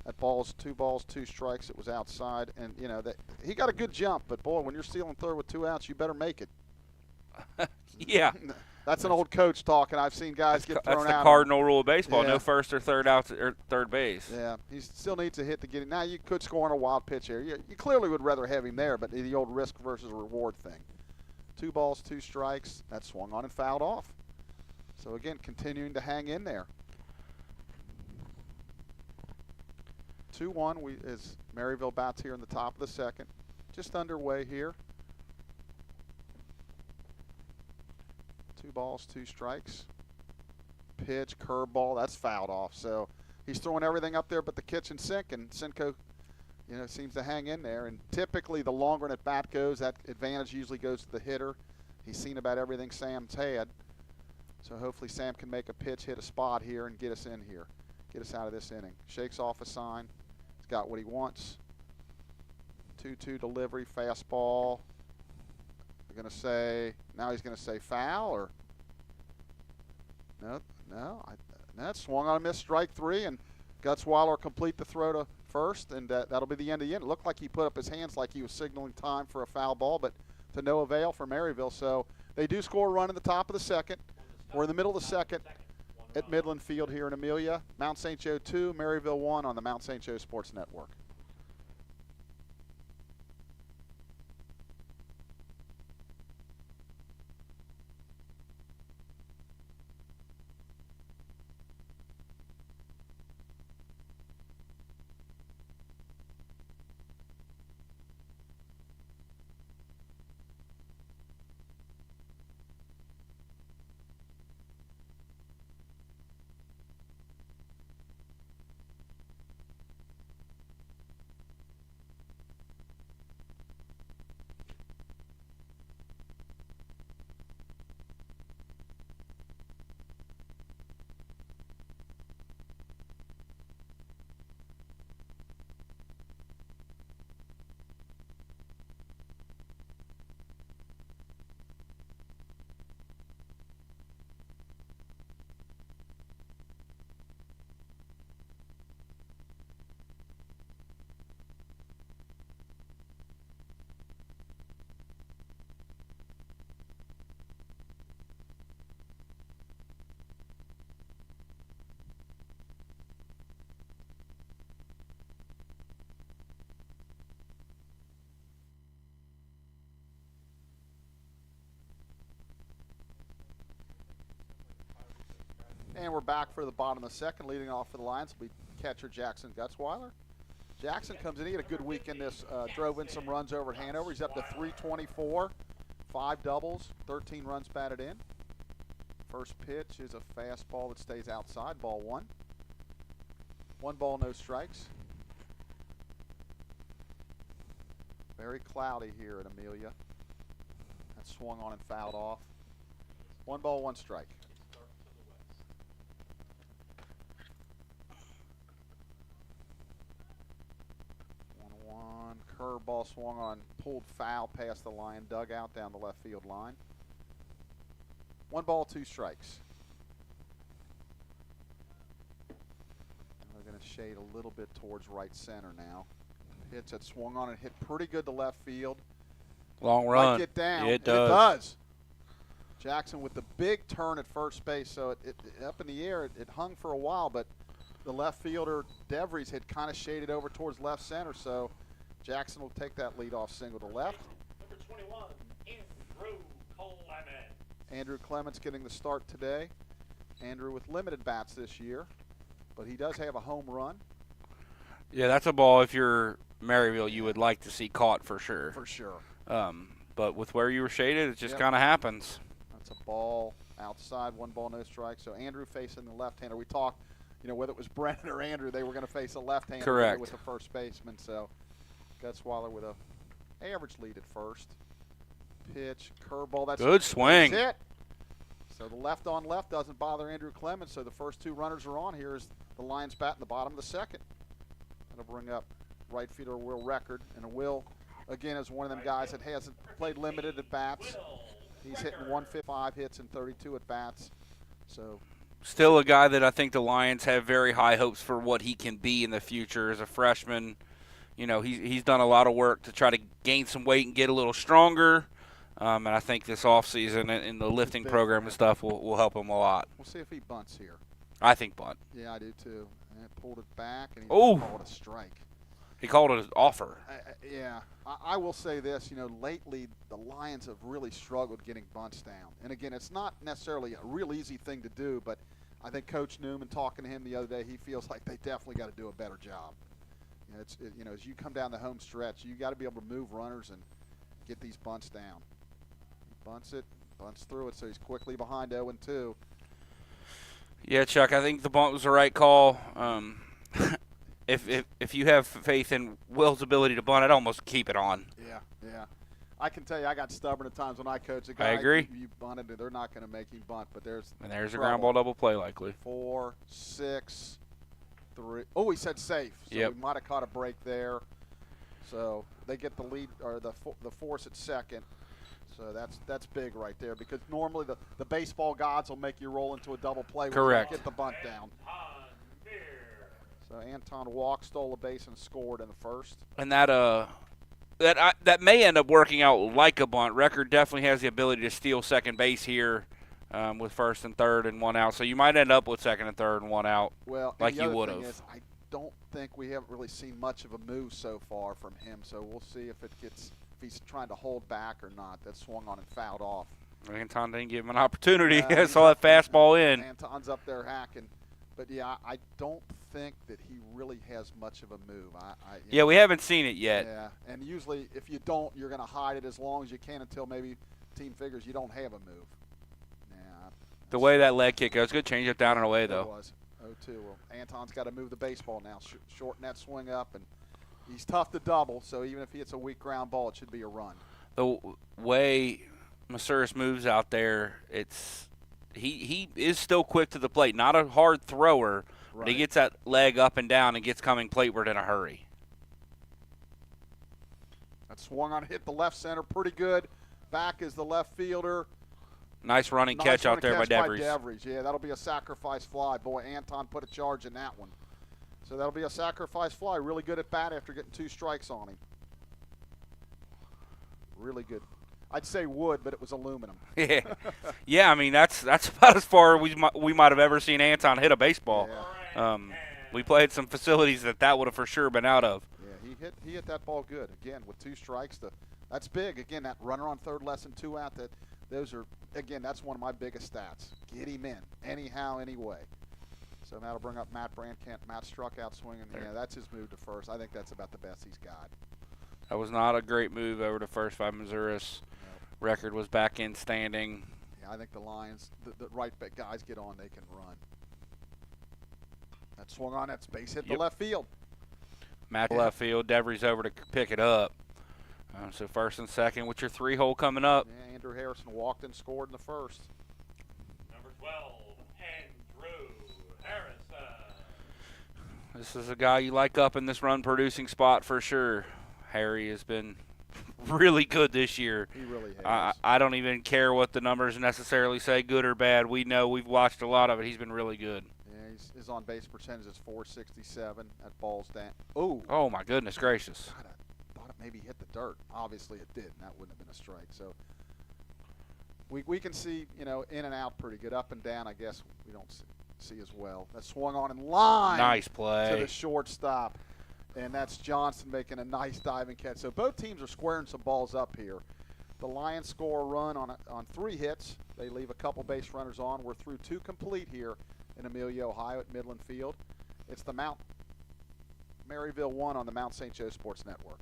That ball's 2 balls, 2 strikes. It was outside. And, he got a good jump. But, boy, when you're stealing third with 2 outs, you better make it. Yeah. That's an old coach talking. I've seen guys get thrown out. That's the cardinal rule of baseball. Yeah. No first or third outs or third base. Yeah, he still needs a hit to get it. Now, you could score on a wild pitch here. You clearly would rather have him there, but the old risk versus reward thing. 2 balls, 2 strikes. That swung on and fouled off. So, again, continuing to hang in there. 2-1 as Maryville bats here in the top of the second. Just underway here. 2 balls, 2 strikes. Pitch, curveball, that's fouled off. So he's throwing everything up there but the kitchen sink, and Cinco, seems to hang in there. And typically the longer an at-bat goes, that advantage usually goes to the hitter. He's seen about everything Sam's had. So hopefully Sam can make a pitch, hit a spot here, and get us in here. Get us out of this inning. Shakes off a sign. He's got what he wants. 2-2 delivery, fastball. We're going to say, now he's going to say foul, or no, that swung on a missed, strike 3, and Gutzweiler complete the throw to first, and that'll be the end of the inning. It looked like he put up his hands like he was signaling time for a foul ball, but to no avail for Maryville. So they do score a run in the top of the second. We're in the middle of the second at Midland Field here in Amelia. Mount St. Joe 2, Maryville 1 on the Mount St. Joe Sports Network. And we're back for the bottom of the second. Leading off for the Lions will be catcher Jackson Gutzweiler. Jackson comes in. He had a good week in this. Drove in some runs over at Hanover. He's up to 324, 5 doubles, 13 runs batted in. First pitch is a fastball that stays outside, ball 1. 1 ball, no strikes. Very cloudy here at Amelia. That swung on and fouled off. 1 ball, 1 strike. 1-1. Curveball swung on, pulled foul past the line, dug out down the left field line. 1 ball, 2 strikes. We're going to shade a little bit towards right center now. Pitch that swung on and hit pretty good to left field. Long run. Might get down. Yeah, it does. It does. Jackson with the big turn at first base, so it up in the air. It hung for a while, but the left fielder DeVries had kind of shaded over towards left center, so Jackson will take that leadoff single to left. Number 21, Andrew Clements. Andrew Clements getting the start today. Andrew with limited bats this year, but he does have a home run. Yeah, that's a ball, if you're Maryville, you would like to see caught for sure. For sure. But with where you were shaded, it just Yep. kind of happens. That's a ball outside, 1 ball, no strike. So Andrew facing the left-hander. We talked, whether it was Brennan or Andrew, they were going to face a left-hander. Correct. With the first baseman. So Gutzweiler with a average lead at first. Pitch, curveball. That's Good swing. That's it. So the left on left doesn't bother Andrew Clements. So the first 2 runners are on here as the Lions bat in the bottom of the second. That'll bring up right fielder Will Record. And Will, again, is one of them guys that hasn't played limited at bats. He's hitting 155 hits and 32 at bats. So Still a guy that I think the Lions have very high hopes for what he can be in the future as a freshman. He's done a lot of work to try to gain some weight and get a little stronger. And I think this offseason and the lifting program and stuff will help him a lot. we'll see if he bunts here. I think bunt. Yeah, I do too. And pulled it back and he Oh. called a strike. He called it an offer. I will say this, lately the Lions have really struggled getting bunts down. And again, it's not necessarily a real easy thing to do, but I think Coach Newman, talking to him the other day, he feels like they definitely got to do a better job. As you come down the home stretch, you got to be able to move runners and get these bunts down. He bunts through it, so he's quickly behind 0-2. Yeah, Chuck, I think the bunt was the right call. If you have faith in Will's ability to bunt, I'd almost keep it on. Yeah. I can tell you, I got stubborn at times when I coach a guy. I agree. You bunted, they're not going to make him bunt, but there's a ground ball double play likely. 4, 6, 3. Oh, he said safe. So Yep. we might have caught a break there. So they get the lead or the force at second. So that's big right there because normally the baseball gods will make you roll into a double play. Correct. When you get the bunt down. So Anton walked, stole a base, and scored in the first. And that may end up working out like a bunt. Record definitely has the ability to steal second base here with first and third and 1 out. So you might end up with second and third and 1 out. Well, like the you other would thing have. is, I don't think we haven't really seen much of a move so far from him. So we'll see if he's trying to hold back or not. That swung on and fouled off. Anton didn't give him an opportunity. I saw that fastball in. Anton's up there hacking. But, yeah, I don't think that he really has much of a move. Yeah, we haven't seen it yet. Yeah, and usually if you don't, you're going to hide it as long as you can until maybe team figures you don't have a move. Yeah. The way that leg kick goes, good change up down and away, It though. was 0-2. Well, Anton's got to move the baseball now, shorten that swing up, and he's tough to double, so even if he hits a weak ground ball, it should be a run. The way Masuris moves out there, he is still quick to the plate. Not a hard thrower, but he gets that leg up and down and gets coming plateward in a hurry. That swung on, hit the left center pretty good. Back is the left fielder. Nice running catch out there by DeVries. Yeah, that'll be a sacrifice fly. Boy, Anton put a charge in that one. So that'll be a sacrifice fly. Really good at bat after getting 2 strikes on him. Really good. I'd say wood, but it was aluminum. Yeah. I mean that's about as far we might have ever seen Anton hit a baseball. Yeah. We played some facilities that would have for sure been out of. Yeah, he hit that ball good. Again, with 2 strikes, that's big. Again, that runner on third, less than 2 out. Those are again, that's one of my biggest stats. Get him in anyhow, anyway. So that'll bring up Matt Brandkamp. Matt struck out swinging. Yeah, that's his move to first. I think that's about the best he's got. That was not a great move over to first by Missouri's. Record was back in standing. Yeah, I think the Lions, the right guys get on, they can run. That swung on, that base hit the left field. Matt left field, Devry's over to pick it up. So first and second with your 3-hole coming up. Yeah, Andrew Harrison walked and scored in the first. Number 12, Andrew Harrison. This is a guy you like up in this run-producing spot for sure. Harry has been really good this year. He really has. I don't even care what the numbers necessarily say, good or bad. We know, we've watched a lot of it. He's been really good. Yeah, his on-base percentage is .467. That ball's down. Oh, my goodness gracious. God, I thought it maybe hit the dirt. Obviously it did, and that wouldn't have been a strike. So we can see, in and out pretty good. Up and down, I guess we don't see as well. That swung on in line. Nice play. To the shortstop. And that's Johnson making a nice diving catch. So both teams are squaring some balls up here. The Lions score a run on 3 hits. They leave a couple base runners on. We're through 2 complete here in Amelia, Ohio at Midland Field. It's the Maryville 1 on the Mount St. Joe Sports Network.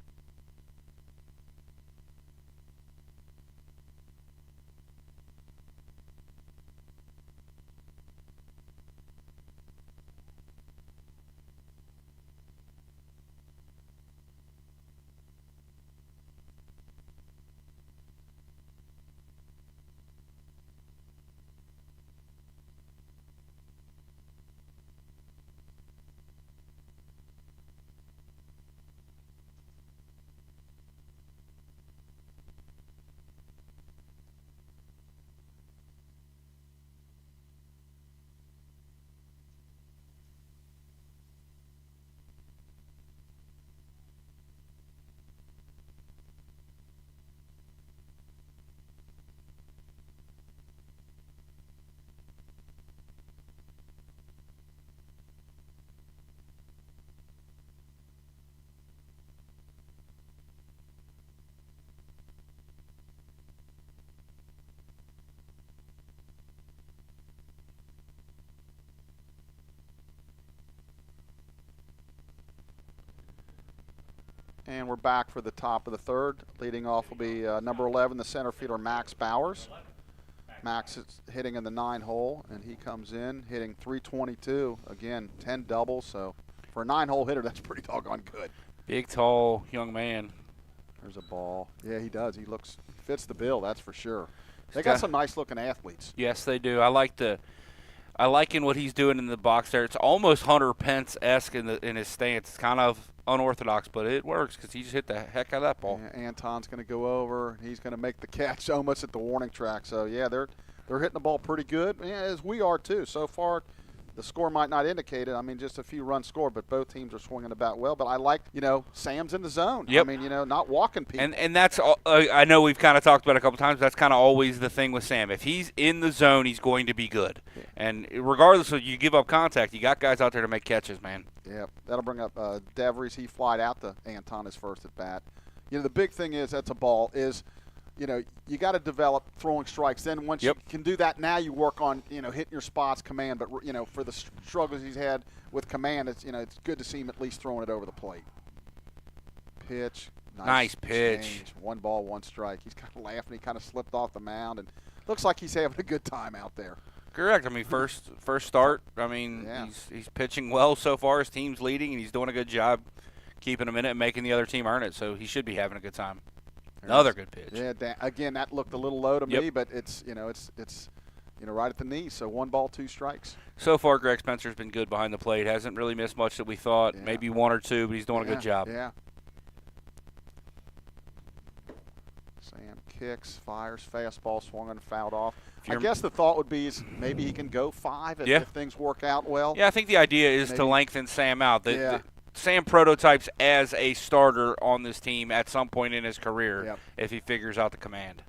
And we're back for the top of the third. Leading off will be number 11, the center fielder, Max Bowers. Max is hitting in the 9-hole, and he comes in hitting .322. Again, 10 doubles. So for a 9-hole hitter, that's pretty doggone good. Big, tall, young man. There's a ball. Yeah, he does. He fits the bill, that's for sure. They got some nice-looking athletes. Yes, they do. I like in what he's doing in the box there. It's almost Hunter Pence-esque in his stance. It's kind of unorthodox, but it works because he just hit the heck out of that ball. Yeah, Anton's going to go over. He's going to make the catch almost at the warning track. So, yeah, they're hitting the ball pretty good, as we are too. So far, the score might not indicate it. I mean, just a few runs scored, but both teams are swinging about well. But I like, Sam's in the zone. Yep. I mean, not walking people. And that's I know we've kind of talked about it a couple times. That's kind of always the thing with Sam. If he's in the zone, he's going to be good. Yeah. And regardless of you give up contact, you got guys out there to make catches, man. Yeah, that'll bring up Devries. He flied out to Anton his first at bat. The big thing is that's a ball is, you got to develop throwing strikes. Then once you can do that, now you work on, hitting your spots, command. But, for the struggles he's had with command, it's good to see him at least throwing it over the plate. Pitch. Nice pitch. Change. 1 ball, 1 strike. He's kind of laughing. He kind of slipped off the mound. And looks like he's having a good time out there. Correct. I mean, first start. I mean, yeah. he's pitching well so far. His team's leading, and he's doing a good job keeping him in it and making the other team earn it. So he should be having a good time. Another good pitch. Yeah, again, that looked a little low to me, but it's right at the knee. So 1 ball, 2 strikes. So far, Greg Spencer's been good behind the plate. Hasn't really missed much that we thought. Yeah. Maybe 1 or 2, but he's doing a good job. Yeah. Sam kicks, fires, fastball swung and fouled off. I guess the thought would be is maybe he can go 5 if things work out well. Yeah, I think the idea is to lengthen Sam out. Sam prototypes as a starter on this team at some point in his career if he figures out the command.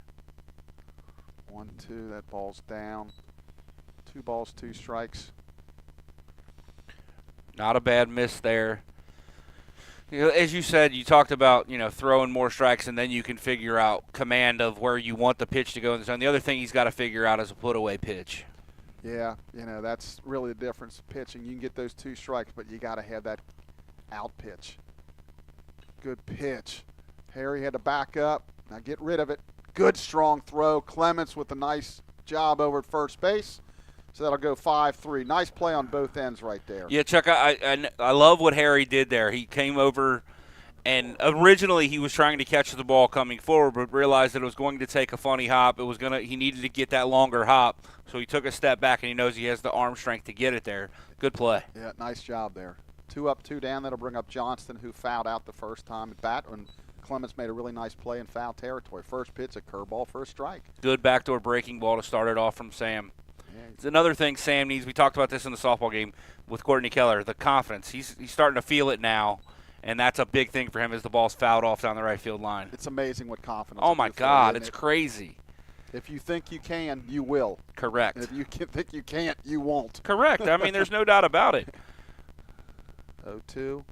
1-2, that ball's down. 2 balls, 2 strikes. Not a bad miss there. You know, as you said, you talked about throwing more strikes, and then you can figure out command of where you want the pitch to go in the zone. The other thing he's got to figure out is a put-away pitch. Yeah, that's really the difference. Pitching, you can get those 2 strikes, but you got to have that out pitch. Good pitch. Harry had to back up. Now get rid of it. Good strong throw. Clements with a nice job over at first base. So that'll go 5-3. Nice play on both ends right there. Yeah, Chuck, I love what Harry did there. He came over, and originally he was trying to catch the ball coming forward, but realized that it was going to take a funny hop. He needed to get that longer hop, so he took a step back, and he knows he has the arm strength to get it there. Good play. Yeah, nice job there. 2 up, 2 down. That'll bring up Johnston, who fouled out the first time at bat, and Clements made a really nice play in foul territory. First pitch, a curveball for a strike. Good backdoor breaking ball to start it off from Sam. It's another thing Sam needs. We talked about this in the softball game with Courtney Keller, the confidence. He's starting to feel it now, and that's a big thing for him as the ball's fouled off down the right field line. It's amazing what confidence. Oh, my God, it's crazy. If you think you can, you will. Correct. And if you think you can't, you won't. Correct. I mean, there's no doubt about it. 0-2,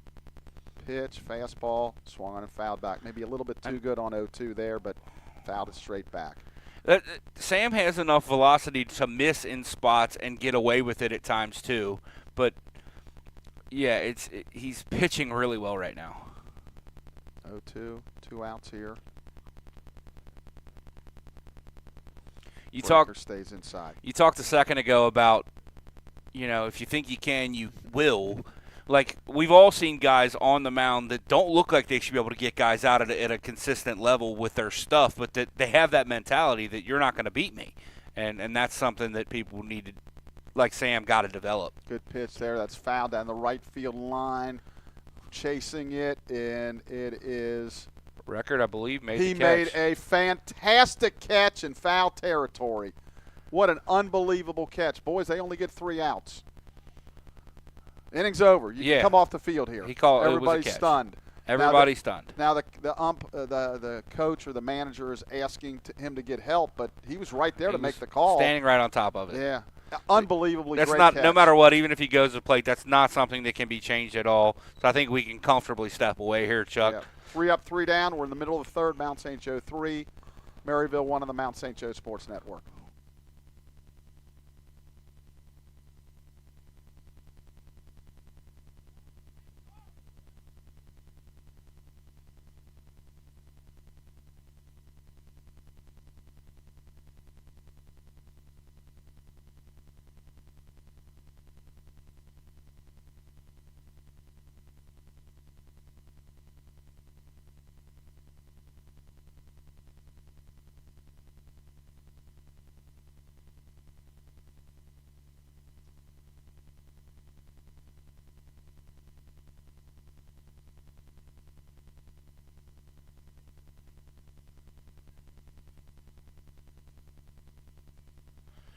pitch, fastball, swung on and fouled back. Maybe a little bit too good on 0-2 there, but fouled it straight back. Sam has enough velocity to miss in spots and get away with it at times too. But, yeah, he's pitching really well right now. 0-2, 2 outs here. Stays inside. You talked a second ago about, if you think you can, you will. Like, we've all seen guys on the mound that don't look like they should be able to get guys out at a consistent level with their stuff, but that they have that mentality that you're not going to beat me. And that's something that people need to, like Sam, got to develop. Good pitch there. That's fouled down the right field line. Chasing it, and it is – Record, I believe, made the catch. He made a fantastic catch in foul territory. What an unbelievable catch. Boys, they only get 3 outs. Inning's over. You can come off the field here. Everybody's stunned. Everybody's stunned. Now the coach or the manager is asking him to get help, but he was right there to make the call. Standing right on top of it. Yeah. Unbelievably great catch. No matter what, even if he goes to the plate, that's not something that can be changed at all. So I think we can comfortably step away here, Chuck. Yeah. 3 up, 3 down. We're in the middle of the third. Mount St. Joe 3, Maryville 1 on the Mount St. Joe Sports Network.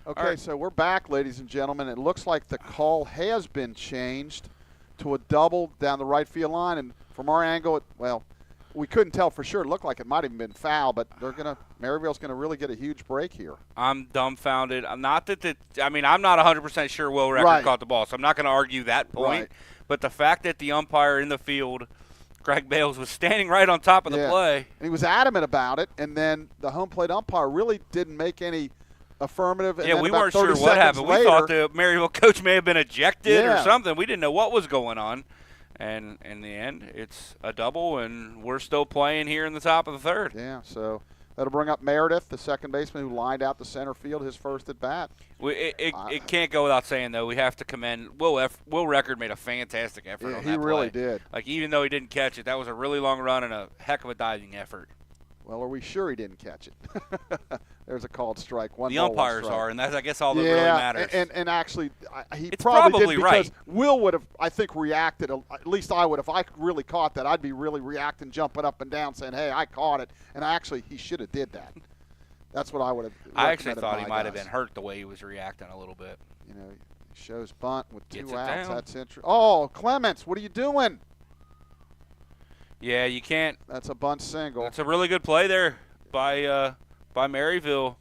Okay, right. So we're back, ladies and gentlemen. It looks like the call has been changed to a double down the right field line. And from our angle, we couldn't tell for sure. It looked like it might have been foul, but Maryville's going to really get a huge break here. I'm dumbfounded. I'm not 100% sure Will Record caught the ball, so I'm not going to argue that point. Right. But the fact that the umpire in the field, Greg Bales, was standing right on top of the play. And he was adamant about it, and then the home plate umpire really didn't make any affirmative. And we weren't sure what happened. We thought the Maryville coach may have been ejected or something. We didn't know what was going on. And in the end, it's a double, and we're still playing here in the top of the third. Yeah, so that'll bring up Meredith, the second baseman who lined out the center field, his first at bat. It can't go without saying, though, we have to commend Will Record made a fantastic effort on that play. He really did. Like, even though he didn't catch it, that was a really long run and a heck of a diving effort. Well, are we sure he didn't catch it? There's a called strike. The umpires are, and that's, I guess, all that really matters. And actually, he it's probably did right. because Will would have, I think, reacted. At least I would. If I really caught that, I'd be really reacting, jumping up and down, saying, hey, I caught it. And actually, he should have did that. That's what I would have. I actually thought he might have been hurt the way he was reacting a little bit. He shows bunt with 2 outs. Down. That's interesting. Oh, Clements, what are you doing? Yeah, you can't. That's a bunt single. That's a really good play there by Maryville.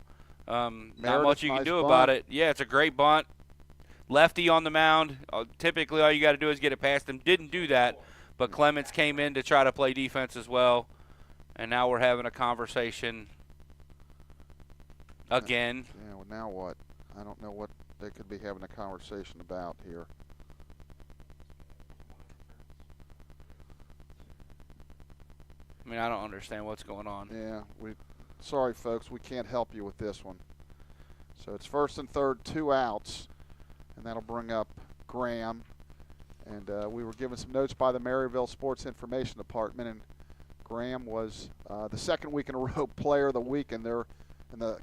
Not much you can do about it. Yeah, it's a great bunt. Lefty on the mound. Typically, all you got to do is get it past him. Didn't do that, But Clements came in to try to play defense as well, and now we're having a conversation again. Yeah, well, now what? I don't know what they could be having a conversation about here. I mean, I don't understand what's going on. Yeah, sorry, folks, we can't help you with this one. So it's first and third, 2 outs, and that'll bring up Graham. And we were given some notes by the Maryville Sports Information Department, and Graham was the second week in a row Player of the Week in the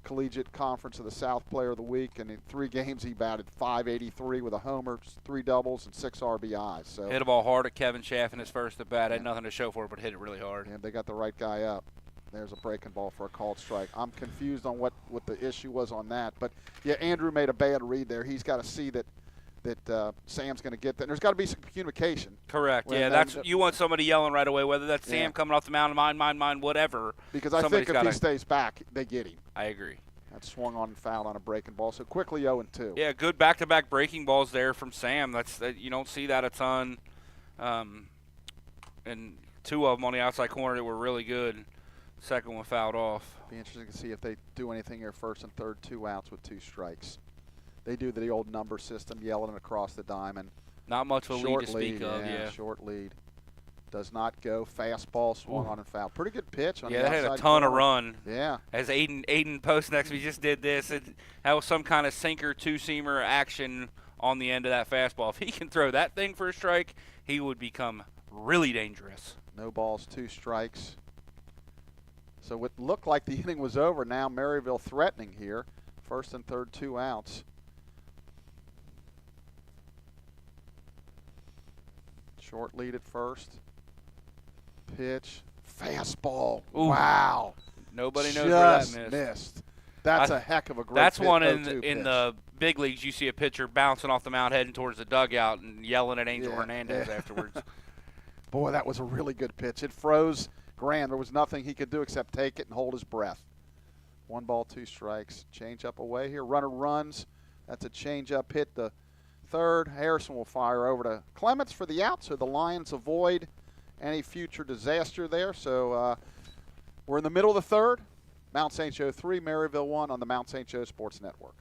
Collegiate Conference of the South Player of the Week. And in 3 games, he batted .583 with a homer, 3 doubles, and 6 RBIs. So hit a ball hard at Kevin Schaff in his first at bat. Had nothing to show for it, but hit it really hard. And they got the right guy up. There's a breaking ball for a called strike. I'm confused on what the issue was on that. But, yeah, Andrew made a bad read there. He's got to see that Sam's going to get that. And there's got to be some communication. Correct. Yeah, you want somebody yelling right away, whether that's Sam coming off the mound, mine, whatever. Because I think if he stays back, they get him. I agree. That swung on and fouled on a breaking ball. So quickly 0-2. Yeah, good back-to-back breaking balls there from Sam. You don't see that a ton. And 2 of them on the outside corner that were really good. Second one fouled off. Be interesting to see if they do anything here. First and third, 2 outs with 2 strikes. They do the old number system, yelling it across the diamond. Not much of a lead to speak of, yeah. Short lead. Does not go. Fastball swung on and fouled. Pretty good pitch on the outside. outside. Yeah, that had a ton corner. of run. Yeah. As Aiden post next, we just did this. That was some kind of sinker, 2-seamer action on the end of that fastball. If he can throw that thing for a strike, he would become really dangerous. No balls, 2 strikes. So it looked like the inning was over. Now Maryville threatening here. First and third, 2 outs. Short lead at first. Pitch. Fastball. Ooh. Wow. Nobody knows where that missed. That's a heck of a great That's pitch. One in the big leagues you see a pitcher bouncing off the mound heading towards the dugout and yelling at Angel Hernandez afterwards. Boy, that was a really good pitch. It froze Graham. There was nothing he could do except take it and hold his breath. 1 ball, 2 strikes. Change up away here. Runner runs. That's a change up hit the third. Harrison will fire over to Clements for the out, so the Lions avoid any future disaster there. So we're in the middle of the third. Mount St. Joe 3, Maryville 1 on the Mount St. Joe Sports Network.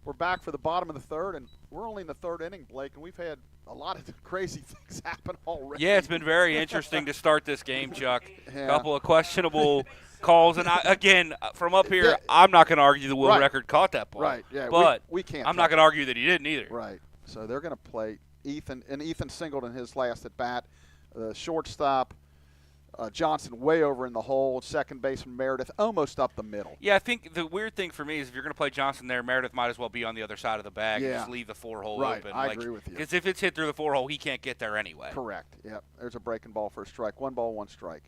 We're back for the bottom of the third, and we're only in the third inning, Blake, and we've had a lot of crazy things happen already. Yeah, it's been very interesting to start this game, Chuck. A couple of questionable calls, and again, from up here, I'm not going to argue that Will Record caught that ball. Right, yeah. But we can't. I'm not going to argue that he didn't either. Right. So they're going to play Ethan, and Ethan singled in his last at bat. The shortstop, Johnson way over in the hole. Second baseman Meredith almost up the middle. Yeah, I think the weird thing for me is if you're going to play Johnson there, Meredith might as well be on the other side of the bag and just leave the 4-hole open. I agree with you. Because if it's hit through the 4-hole, he can't get there anyway. Correct. Yep. There's a breaking ball for a strike. 1 ball, 1 strike.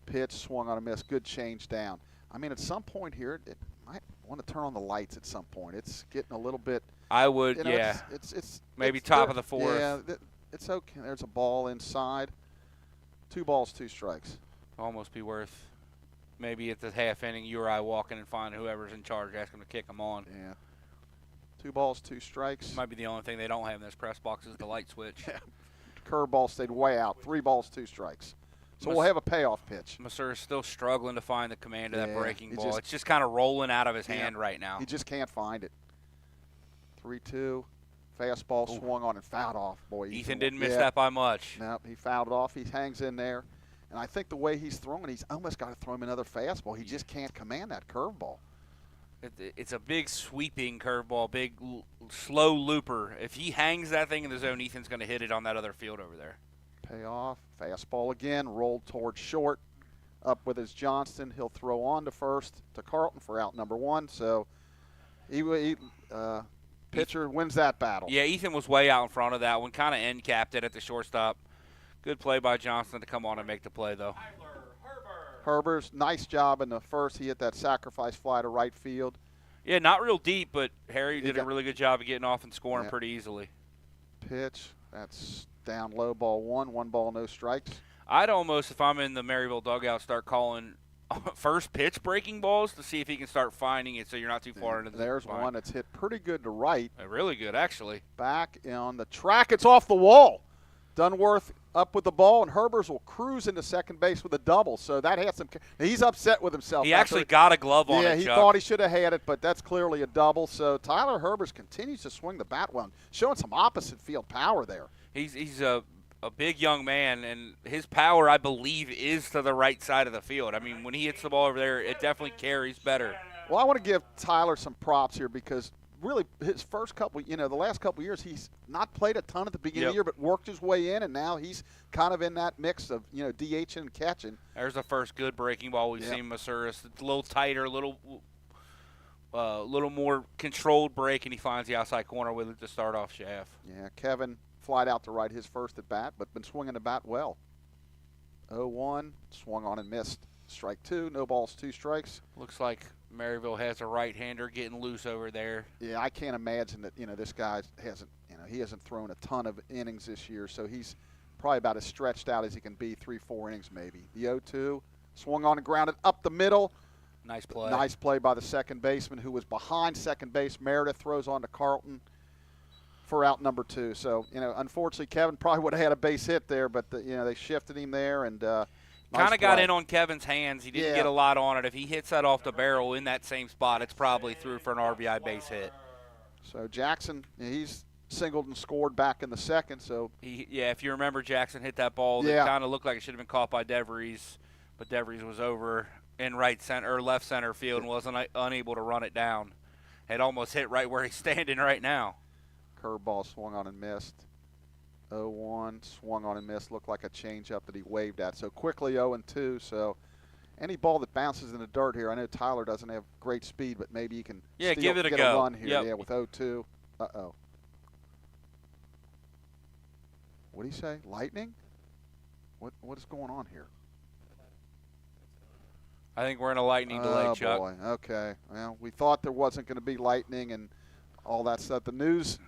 Pitch swung on a miss. Good change down. I mean, at some point here, it might want to turn on the lights at some point. It's getting a little bit. I would, It's maybe top of the 4th. Yeah, it's okay. There's a ball inside. 2 balls, 2 strikes. Almost be worth maybe at the half inning, you or I walking and find whoever's in charge, ask them to kick them on. Yeah. 2 balls, 2 strikes. Might be the only thing they don't have in this press box is the light switch. Yeah. Curveball stayed way out. 3 balls, 2 strikes. So we'll have a payoff pitch. Masur is still struggling to find the command of that breaking ball. It's just kind of rolling out of his hand right now. He just can't find it. 3-2. Fastball Ooh. swung on and fouled off. Boy, Ethan didn't miss that by much. Nope, he fouled it off. He hangs in there. And I think the way he's throwing, he's almost got to throw him another fastball. He just can't command that curveball. It's a big sweeping curveball, big slow looper. If he hangs that thing in the zone, Ethan's going to hit it on that other field over there. Payoff, fastball again, rolled towards short. Up with his Johnston. He'll throw on to first to Carlton for out number 1. So pitcher wins that battle. Yeah, Ethan was way out in front of that one, kind of end capped it at the shortstop. Good play by Johnston to come on and make the play, though. Herber's nice job in the first. He hit that sacrifice fly to right field. Yeah, not real deep, but Harry did a really good job of getting off and scoring pretty easily. Pitch, that's down low, ball 1. 1 ball, no strikes. I'd almost, if I'm in the Maryville dugout, start calling first pitch breaking balls to see if he can start finding it so you're not too far into the There's line. one that's hit pretty good to right. Really good, actually. Back on the track. It's off the wall. Dunworth up with the ball, and Herbers will cruise into second base with a double. So that had some – he's upset with himself. He actually got a glove on it, Yeah, he Chuck. thought he should have had it, but that's clearly a double. So Tyler Herbers continues to swing the bat well, showing some opposite field power there. He's a big young man, and his power, I believe, is to the right side of the field. I mean, when he hits the ball over there, it definitely carries better. Well, I want to give Tyler some props here because really his first couple, the last couple of years, he's not played a ton at the beginning of the year, but worked his way in, and now he's kind of in that mix of, DH and catching. There's the first good breaking ball we've seen Masuris. It's a little tighter, a little more controlled break, and he finds the outside corner with it to start off Shaft. Yeah, Kevin flied out to right his first at bat, but been swinging the bat well. 0-1, swung on and missed. Strike 2, no balls, 2 strikes. Looks like Maryville has a right-hander getting loose over there. Yeah, I can't imagine that, this guy hasn't, he hasn't thrown a ton of innings this year, so he's probably about as stretched out as he can be, 3-4 innings maybe. The 0-2, swung on and grounded up the middle. Nice play. Nice play by the second baseman who was behind second base. Meredith throws on to Carlton for out number 2. So, unfortunately, Kevin probably would have had a base hit there, but, they shifted him there. And kind of got in on Kevin's hands. He didn't get a lot on it. If he hits that off the barrel in that same spot, it's probably through for an RBI base hit. So Jackson, he's singled and scored back in the second. So if you remember, Jackson hit that ball that kind of looked like it should have been caught by DeVries, but DeVries was over in right center or left center field and wasn't unable to run it down. It almost hit right where he's standing right now. Curveball swung on and missed. 0-1, swung on and missed. Looked like a changeup that he waved at. So quickly 0-2. So any ball that bounces in the dirt here, I know Tyler doesn't have great speed, but maybe he can give it a get go. a run here. Yep. Yeah, with 0-2. Uh-oh. What did he say? Lightning? What is going on here? I think we're in a lightning delay, Chuck. Oh, boy. Okay. Well, we thought there wasn't going to be lightning and all that stuff. The news,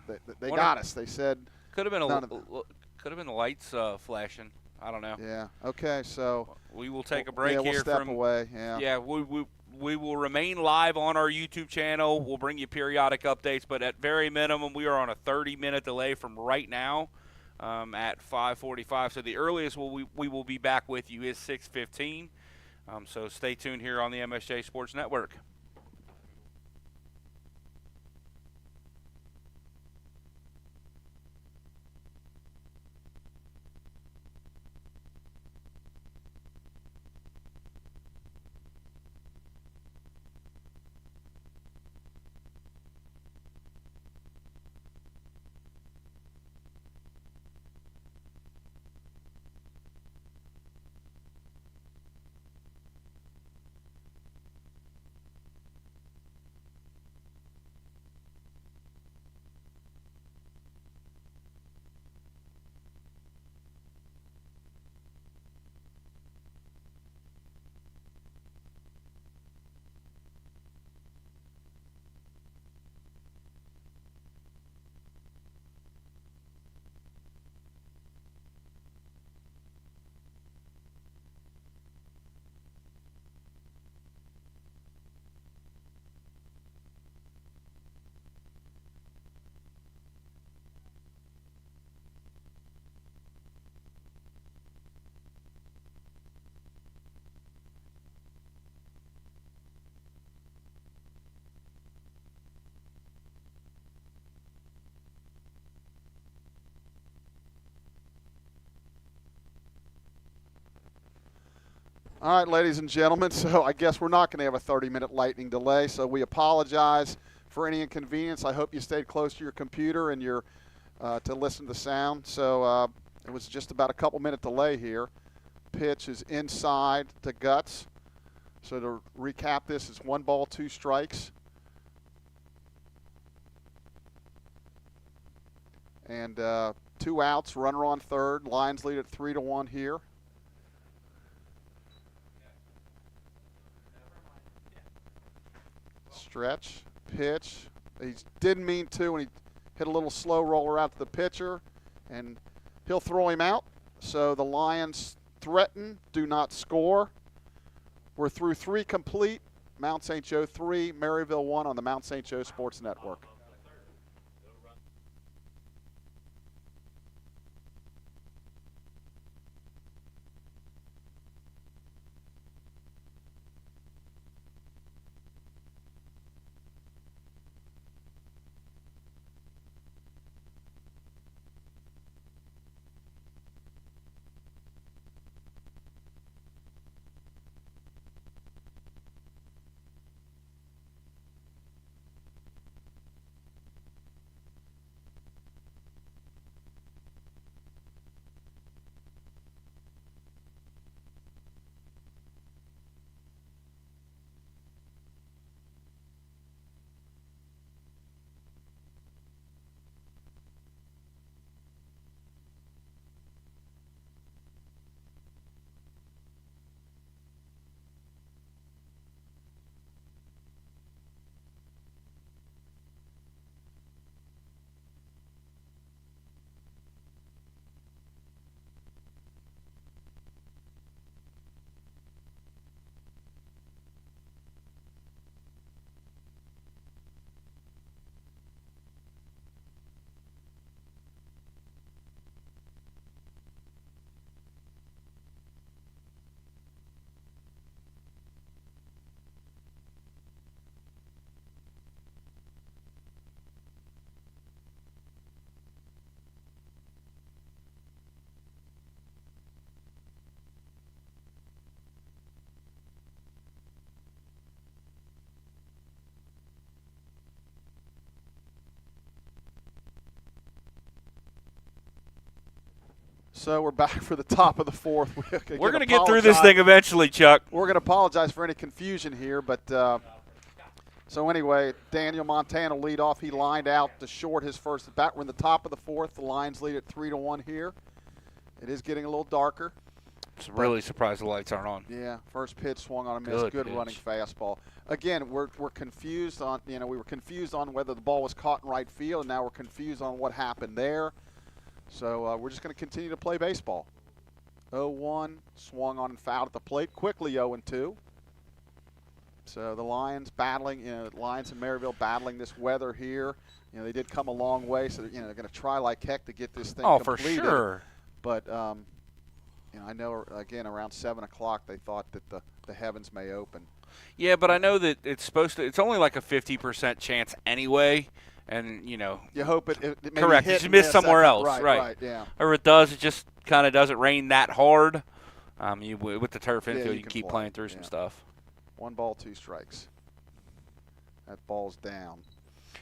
they got us. They said could have been the lights flashing. I don't know. Yeah. Okay. So we will take a break we'll here. Step away. Yeah. Yeah. We will remain live on our YouTube channel. We'll bring you periodic updates, but at very minimum, we are on a 30-minute delay from right now at 5:45. So the earliest we will be back with you is 6:15. So stay tuned here on the MSJ Sports Network. All right, ladies and gentlemen, so I guess we're not going to have a 30-minute lightning delay, so we apologize for any inconvenience. I hope you stayed close to your computer and your to listen to the sound. So it was just about a couple-minute delay here. Pitch is inside to Guts. So to recap this, it's 1 ball, 2 strikes. And 2 outs, runner on third. Lions lead at 3-1 here. Stretch, pitch. He didn't mean to, and he hit a little slow roller out to the pitcher, and he'll throw him out. So the Lions threaten, do not score. We're through 3 complete. Mount St. Joe 3, Maryville 1 on the Mount St. Joe Sports Network. So we're back for the top of the 4th. We're going to get through this thing eventually, Chuck. We're going to apologize for any confusion here, but so anyway, Daniel Montana lead off. He lined out to short his first at bat. We're in the top of the 4th. The Lions lead at 3-1 here. It is getting a little darker. I'm really surprised the lights aren't on. Yeah, first pitch swung on a miss. Good running fastball. Again, we're confused on, we were confused on whether the ball was caught in right field, and now we're confused on what happened there. So we're just going to continue to play baseball. 0-1, swung on and fouled at the plate. Quickly 0-2. So the Lions battling, Lions and Maryville battling this weather here. They did come a long way, so they're going to try like heck to get this thing completed. For sure. But I know again around 7 o'clock they thought that the heavens may open. Yeah, but I know that it's only like a 50% chance anyway. And, you hope it maybe correct. You just miss somewhere else. Right, yeah. Or it does. It just kind of doesn't rain that hard. With the turf infield, you can keep playing through some stuff. 1 ball, 2 strikes. That ball's down.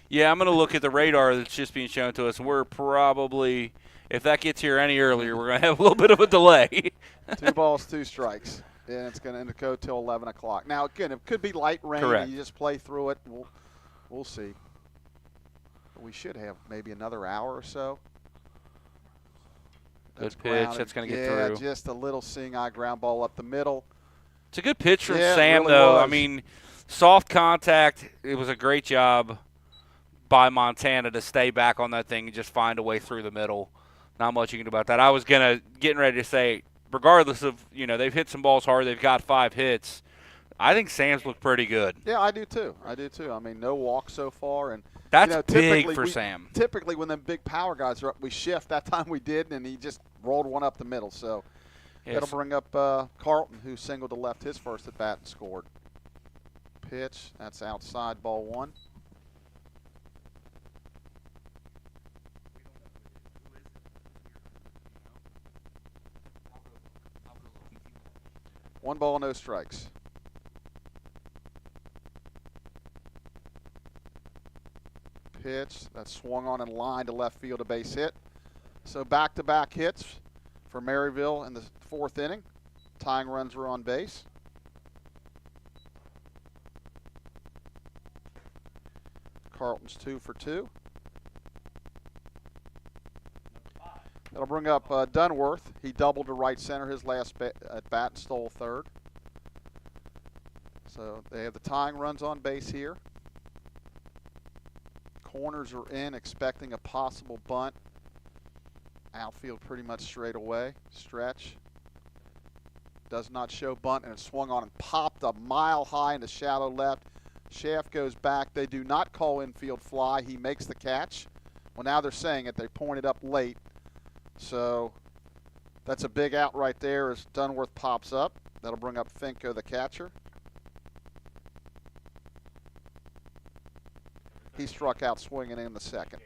Yeah, I'm going to look at the radar that's just being shown to us. We're probably, if that gets here any earlier, we're going to have a little bit of a delay. 2 balls, 2 strikes. And it's going to go till 11 o'clock. Now, again, it could be light rain. Correct. And you just play through it. We'll see. We should have maybe another hour or so. Good pitch. That's going to get through. Yeah, just a little seeing-eye ground ball up the middle. It's a good pitch from Sam, really though. Was. I mean, soft contact. It was a great job by Montana to stay back on that thing and just find a way through the middle. Not much you can do about that. I was getting ready to say, regardless of, they've hit some balls hard, they've got 5 hits. I think Sam's looked pretty good. Yeah, I do too. I mean, no walks so far, and that's big for Sam. Typically, when them big power guys are up, we shift. That time we did, and he just rolled one up the middle. So that'll bring up Carlton, who singled to left his first at bat and scored. Pitch, that's outside, ball 1. 1 ball, no strikes. Pitch that's swung on and line to left field, a base hit. So back-to-back hits for Maryville in the 4th inning. Tying runs were on base. Carlton's 2 for 2. That'll bring up Dunworth. He doubled to right center his last at bat and stole third. So they have the tying runs on base here. Corners are in, expecting a possible bunt. Outfield pretty much straight away. Stretch. Does not show bunt, and it swung on and popped a mile high into shallow left. Shaft goes back. They do not call infield fly. He makes the catch. Well, now they're saying it. They pointed up late. So that's a big out right there as Dunworth pops up. That'll bring up Finko, the catcher. He struck out swinging in the 2nd.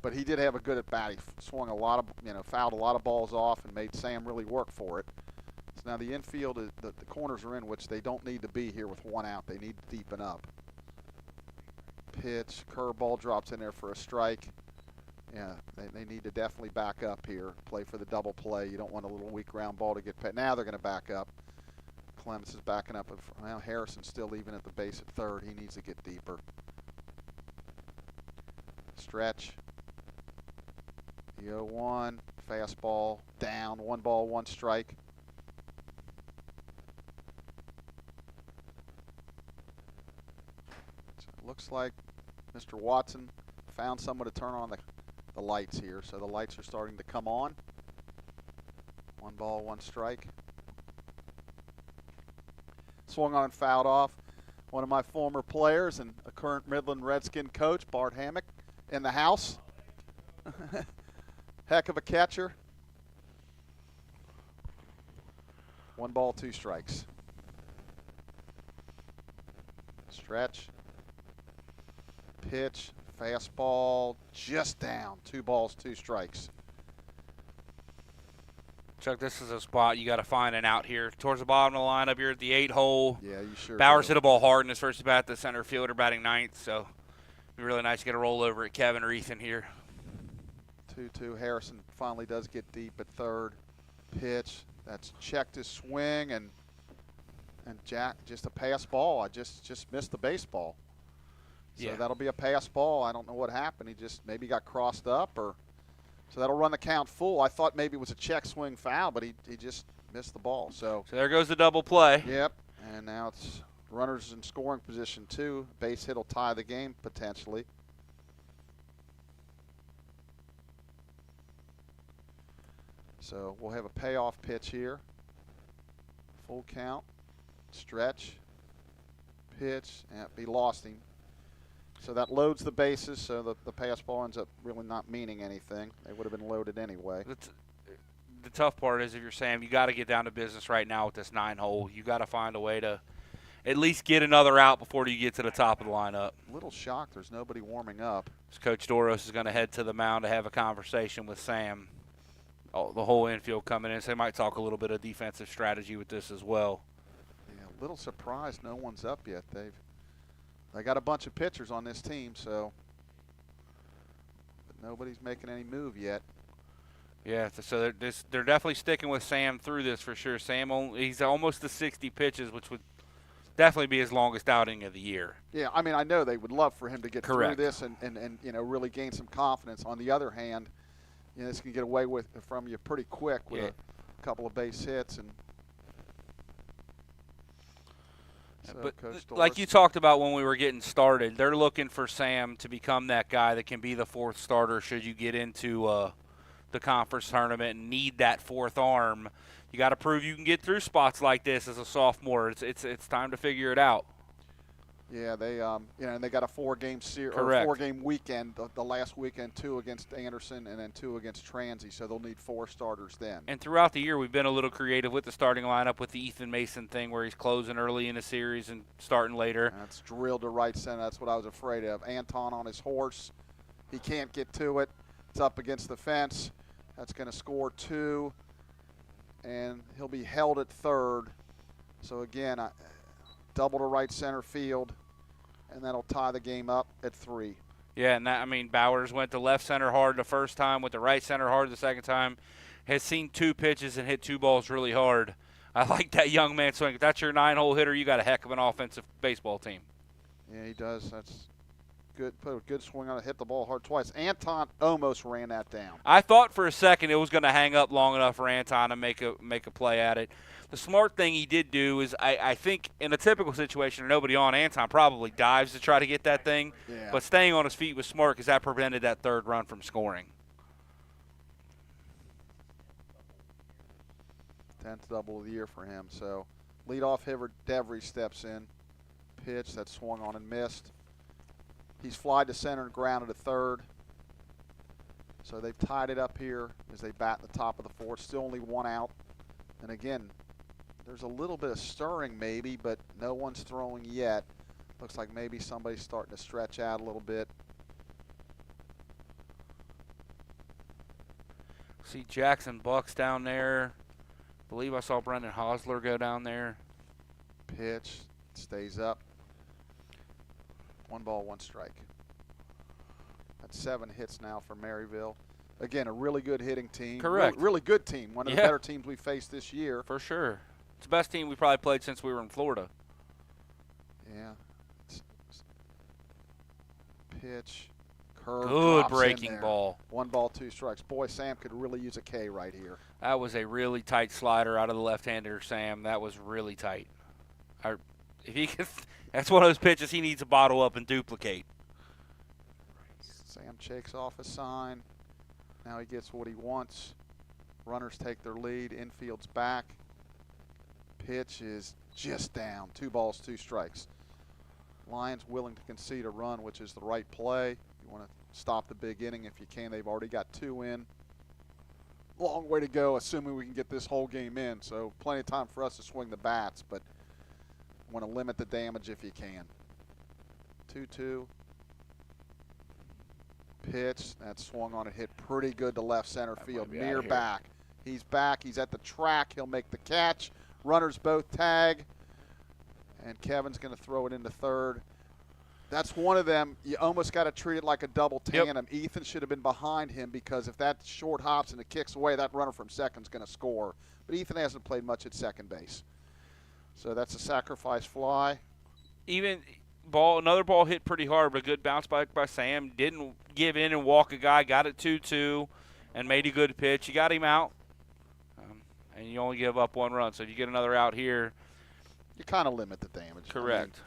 But he did have a good at bat. He swung a lot of, fouled a lot of balls off and made Sam really work for it. So now the infield, the corners are in, which they don't need to be here with 1 out. They need to deepen up. Pitch, curveball drops in there for a strike. Yeah, they need to definitely back up here, play for the double play. You don't want a little weak ground ball to get pet. Now they're going to back up. Clemens is backing up. Now Harrison's still even at the base at 3rd. He needs to get deeper. Stretch. The 0-1, fastball down, 1 ball, 1 strike. So it looks like Mr. Watson found someone to turn on the lights here. So the lights are starting to come on. 1 ball, 1 strike. Swung on and fouled off. One of my former players and a current Midland Redskin coach, Bart Hammock, in the house. Heck of a catcher. 1 ball, 2 strikes. Stretch. Pitch. Fastball just down. 2 balls, 2 strikes. Chuck, this is a spot you got to find an out here. Towards the bottom of the lineup, you're at the 8 hole. Yeah, you sure Bowers do. hit a ball hard in his first bat. The center fielder batting 9th, so it'd be really nice to get a roll over at Kevin or Ethan here. 2-2. Harrison finally does get deep at 3rd. Pitch. That's checked his swing, and Jack, just a pass ball. I just missed the baseball. So yeah, that'll be a pass ball. I don't know what happened. He just maybe got crossed up, or so that'll run the count full. I thought maybe it was a check swing foul, but he just missed the ball. So there goes the double play. Yep, and now it's runners in scoring position 2. Base hit will tie the game potentially. So we'll have a payoff pitch here. Full count, stretch, pitch, and he lost him. So that loads the bases, so the pass ball ends up really not meaning anything. They would have been loaded anyway. The tough part is, if you're Sam, you got to get down to business right now with this 9 hole. You got to find a way to at least get another out before you get to the top of the lineup. Little shocked there's nobody warming up. So Coach Doros is going to head to the mound to have a conversation with Sam. Oh, the whole infield coming in, so they might talk a little bit of defensive strategy with this as well. Yeah, a little surprised no one's up yet. They got a bunch of pitchers on this team, so but nobody's making any move yet. Yeah, so they're definitely sticking with Sam through this for sure. He's almost to 60 pitches, which would definitely be his longest outing of the year. Yeah, I mean, I know they would love for him to get Correct. through this and really gain some confidence. On the other hand, this can get away from you pretty quick with a couple of base hits. And so, but Coach like you talked about when we were getting started, they're looking for Sam to become that guy that can be the 4th starter should you get into the conference tournament and need that 4th arm. You got to prove you can get through spots like this as a sophomore. It's time to figure it out. Yeah, they and they got a 4-game series or 4-game weekend. The last weekend, 2 against Anderson and then 2 against Transy. So they'll need 4 starters then. And throughout the year, we've been a little creative with the starting lineup with the Ethan Mason thing, where he's closing early in the series and starting later. That's drilled to right center. That's what I was afraid of. Anton on his horse, he can't get to it. It's up against the fence. That's going to score 2. and he'll be held at third. So again, double to right center field, and that'll tie the game up at 3. Yeah, and that, I mean, Bowers went to left center hard the first time, went to right center hard the second time, has seen 2 pitches and hit 2 balls really hard. I like that young man swing. If that's your 9-hole hitter, you got a heck of an offensive baseball team. Yeah, he does. That's good. Put a good swing on it, hit the ball hard twice. Anton almost ran that down. I thought for a second it was going to hang up long enough for Anton to make a play at it. The smart thing he did do is I think in a typical situation, nobody on, Anton probably dives to try to get that thing. Yeah. But staying on his feet was smart because that prevented that 3rd run from scoring. 10th double of the year for him. So leadoff hitter Devry steps in. Pitch that swung on and missed. He's flied to center and grounded to third. So they've tied it up here as they bat in the top of the 4th. Still only 1 out. And again, there's a little bit of stirring maybe, but no one's throwing yet. Looks like maybe somebody's starting to stretch out a little bit. See Jackson Bucks down there. I believe I saw Brendan Hosler go down there. Pitch stays up. 1 ball, 1 strike. That's 7 hits now for Maryville. Again, a really good hitting team. Correct. Really good team. One of the better teams we faced this year. For sure. It's the best team we probably played since we were in Florida. Yeah. Pitch. Curve. Good drops breaking in there. ball. 1 ball, 2 strikes. Boy, Sam could really use a K right here. That was a really tight slider out of the left-hander, Sam. That was really tight. If he can, that's one of those pitches he needs to bottle up and duplicate. Sam shakes off a sign. Now he gets what he wants. Runners take their lead. Infield's back. Pitch is just down. 2 balls, 2 strikes. Lions willing to concede a run, which is the right play. You want to stop the big inning if you can. They've already got 2 in. Long way to go, assuming we can get this whole game in. So plenty of time for us to swing the bats, but want to limit the damage if you can. 2-2. Pitch that swung on and hit pretty good to left center field, near back. He's back. He's at the track. He'll make the catch. Runners both tag, and Kevin's going to throw it into third. That's one of them. You almost got to treat it like a double tandem. Yep. Ethan should have been behind him because if that short hops and it kicks away, that runner from second's going to score. But Ethan hasn't played much at second base. So that's a sacrifice fly. Another ball hit pretty hard, but a good bounce back by Sam. Didn't give in and walk a guy. Got it 2-2 and made a good pitch. You got him out, and you only give up 1 run. So if you get another out here, you kind of limit the damage. Correct.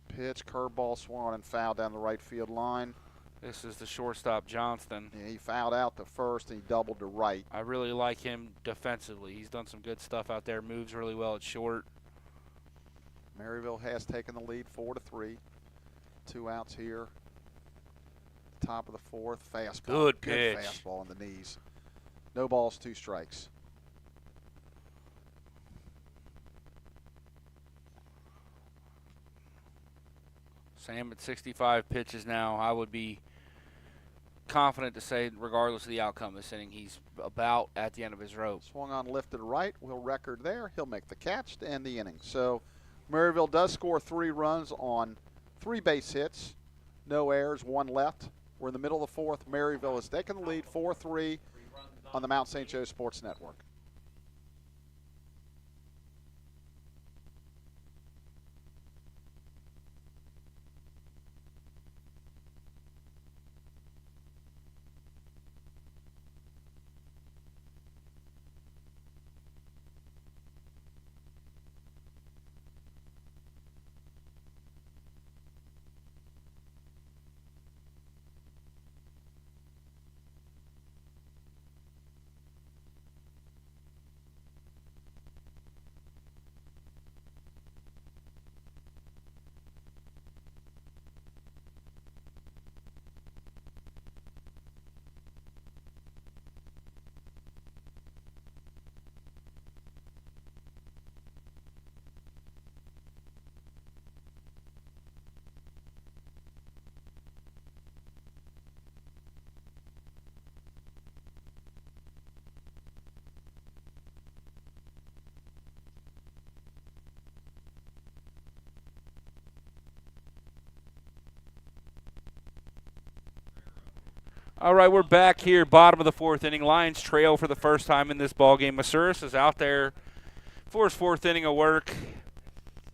Pitch, curveball swung and fouled down the right field line. This is the shortstop, Johnston. Yeah, he fouled out to first, and he doubled to right. I really like him defensively. He's done some good stuff out there, moves really well at short. Maryville has taken the lead 4-3. 2 outs here. Top of the 4th, fastball. Good pitch. Good fastball on the knees. No balls, 2 strikes. Sam at 65 pitches now. I would be confident to say, regardless of the outcome of this inning, he's about at the end of his rope. Swung on lifted right. Will record there. He'll make the catch to end the inning. So Maryville does score 3 runs on 3 base hits. No errors, 1 left. We're in the middle of the 4th. Maryville has taken the lead 4-3 on the Mount St. Joe Sports Network. All right, we're back here, bottom of the fourth inning. Lions trail for the first time in this ballgame. Masuris is out there for his fourth inning of work.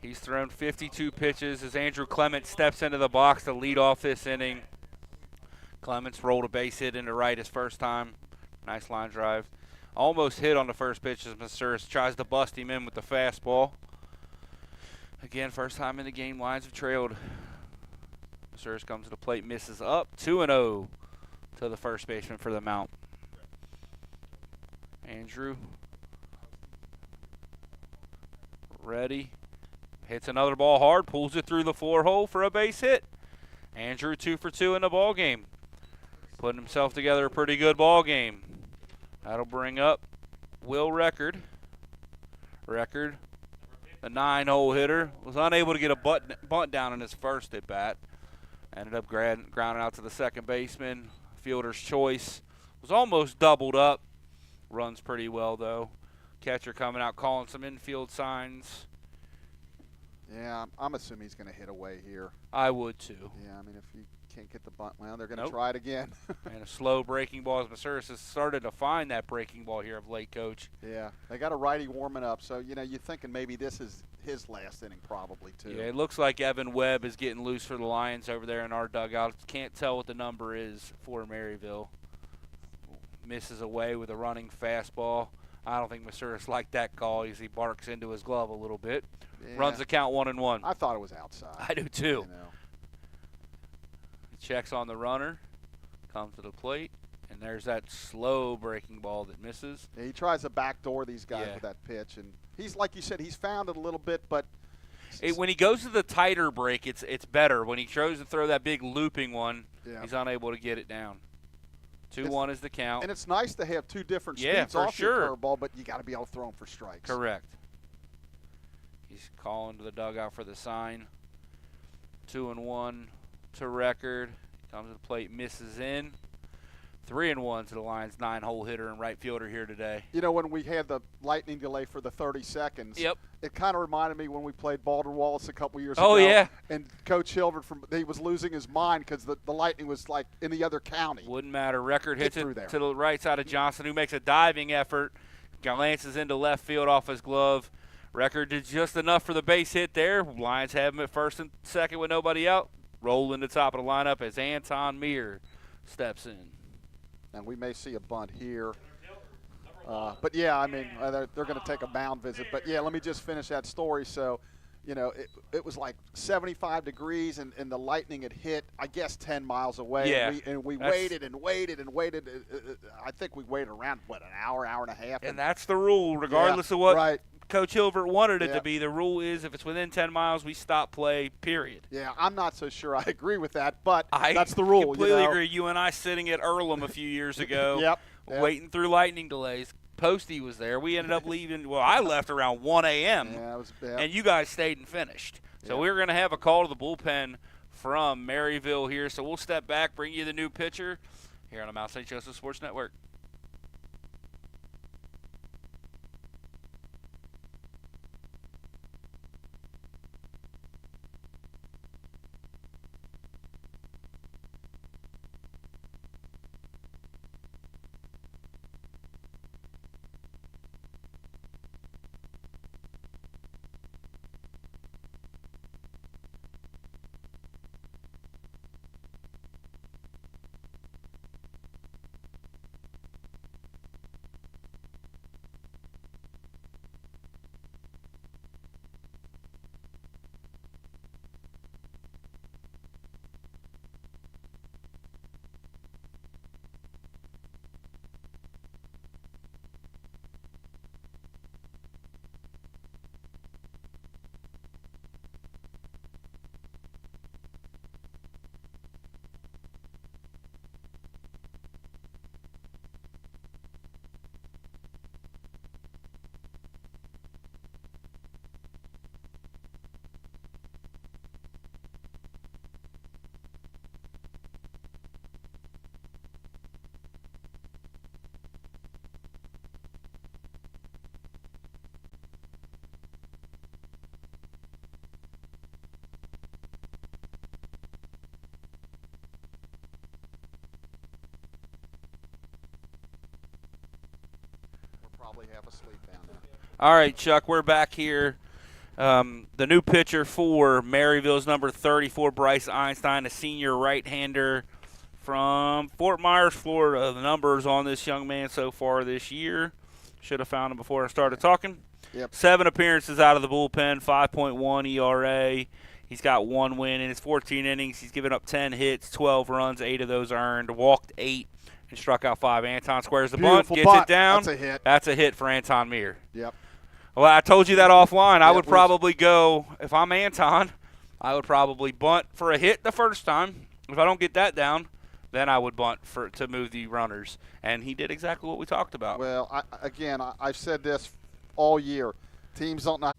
He's thrown 52 pitches as Andrew Clement steps into the box to lead off this inning. Clements rolled a base hit into right his first time. Nice line drive. Almost hit on the first pitch as Masuris tries to bust him in with the fastball. Again, first time in the game, Lions have trailed. Masuris comes to the plate, misses up, 2-0 to the first baseman for the Mount. Andrew ready, hits another ball hard, pulls it through the 4-hole for a base hit. Andrew 2 for 2 in the ball game, putting himself together a pretty good ball game. That'll bring up Will Record. Record, the 9-hole hitter, was unable to get a bunt down in his first at bat. Ended up grounding out to the second baseman. Fielder's choice was almost doubled up. Runs pretty well, though. Catcher coming out calling some infield signs. Yeah, I'm assuming he's going to hit away here. I would, too. Yeah, I mean, if you can't get the bunt, well, they're going to try it again. And a slow breaking ball as Masuris has started to find that breaking ball here of late, Coach. Yeah, they got a righty warming up, so, you know, you're thinking maybe this is his last inning probably, too. Yeah, it looks like Evan Webb is getting loose for the Lions over there in our dugout. Can't tell what the number is for Maryville. Misses away with a running fastball. I don't think Masuris liked that call as he barks into his glove a little bit. Yeah. Runs the count 1-1. I thought it was outside. I do, too. You know. He checks on the runner, comes to the plate, and there's that slow breaking ball that misses. Yeah, he tries to backdoor these guys with that pitch, and he's, like you said, he's found it a little bit, but when he goes to the tighter break, it's better. When he tries to throw that big looping one, he's unable to get it down. 2-1 is the count. And it's nice to have two different speeds off your curveball, but you got to be able to throw them for strikes. Correct. He's calling to the dugout for the sign. 2-1 to Record. Comes to the plate, misses in. 3-1 to the Lions' 9-hole hitter and right fielder here today. You know, when we had the lightning delay for the 30 seconds, it kind of reminded me when we played Baldwin Wallace a couple years ago. Oh, yeah. And Coach Hilbert, he was losing his mind because the lightning was like in the other county. Wouldn't matter. Record hits it to the right side of Johnson, who makes a diving effort, glances into left field off his glove. Record did just enough for the base hit there. Lions have him at first and second with nobody out. Rolling the top of the lineup as Anton Meir steps in. And we may see a bunt here. But, yeah, I mean, they're going to take a mound visit. But, yeah, let me just finish that story. So, you know, it was like 75 degrees, and the lightning had hit, I guess, 10 miles away. Yeah. And we waited and waited and waited. I think we waited around, an hour and a half. And that's the rule, regardless of what Coach Hilbert wanted it to be. The rule is if it's within 10 miles, we stop play, period. Yeah, I'm not so sure I agree with that, but that's the rule. I completely agree. You and I sitting at Earlham a few years ago waiting through lightning delays. Posty was there. We ended up leaving. Well, I left around 1 a.m., and you guys stayed and finished. So we're going to have a call to the bullpen from Maryville here. So we'll step back, bring you the new pitcher here on the Mount St. Joseph Sports Network. probably half asleep down there. All right, Chuck, we're back here. The new pitcher for Maryville's number 34, Bryce Einstein, a senior right-hander from Fort Myers, Florida. The numbers on this young man so far this year, should have found him before I started talking. Yep. 7 appearances out of the bullpen, 5.1 ERA. He's got 1 win in his 14 innings. He's given up 10 hits, 12 runs, 8 of those earned, walked 8, and struck out 5. Anton squares the bunt, Beautiful gets bunt. it down. That's a hit. That's a hit for Anton Meir. Yep. Well, I told you that offline. I Yeah, would probably go, if I'm Anton, I would probably bunt for a hit the first time. If I don't get that down, then I would bunt to move the runners. And he did exactly what we talked about. Well, I've said this all year. Teams don't know.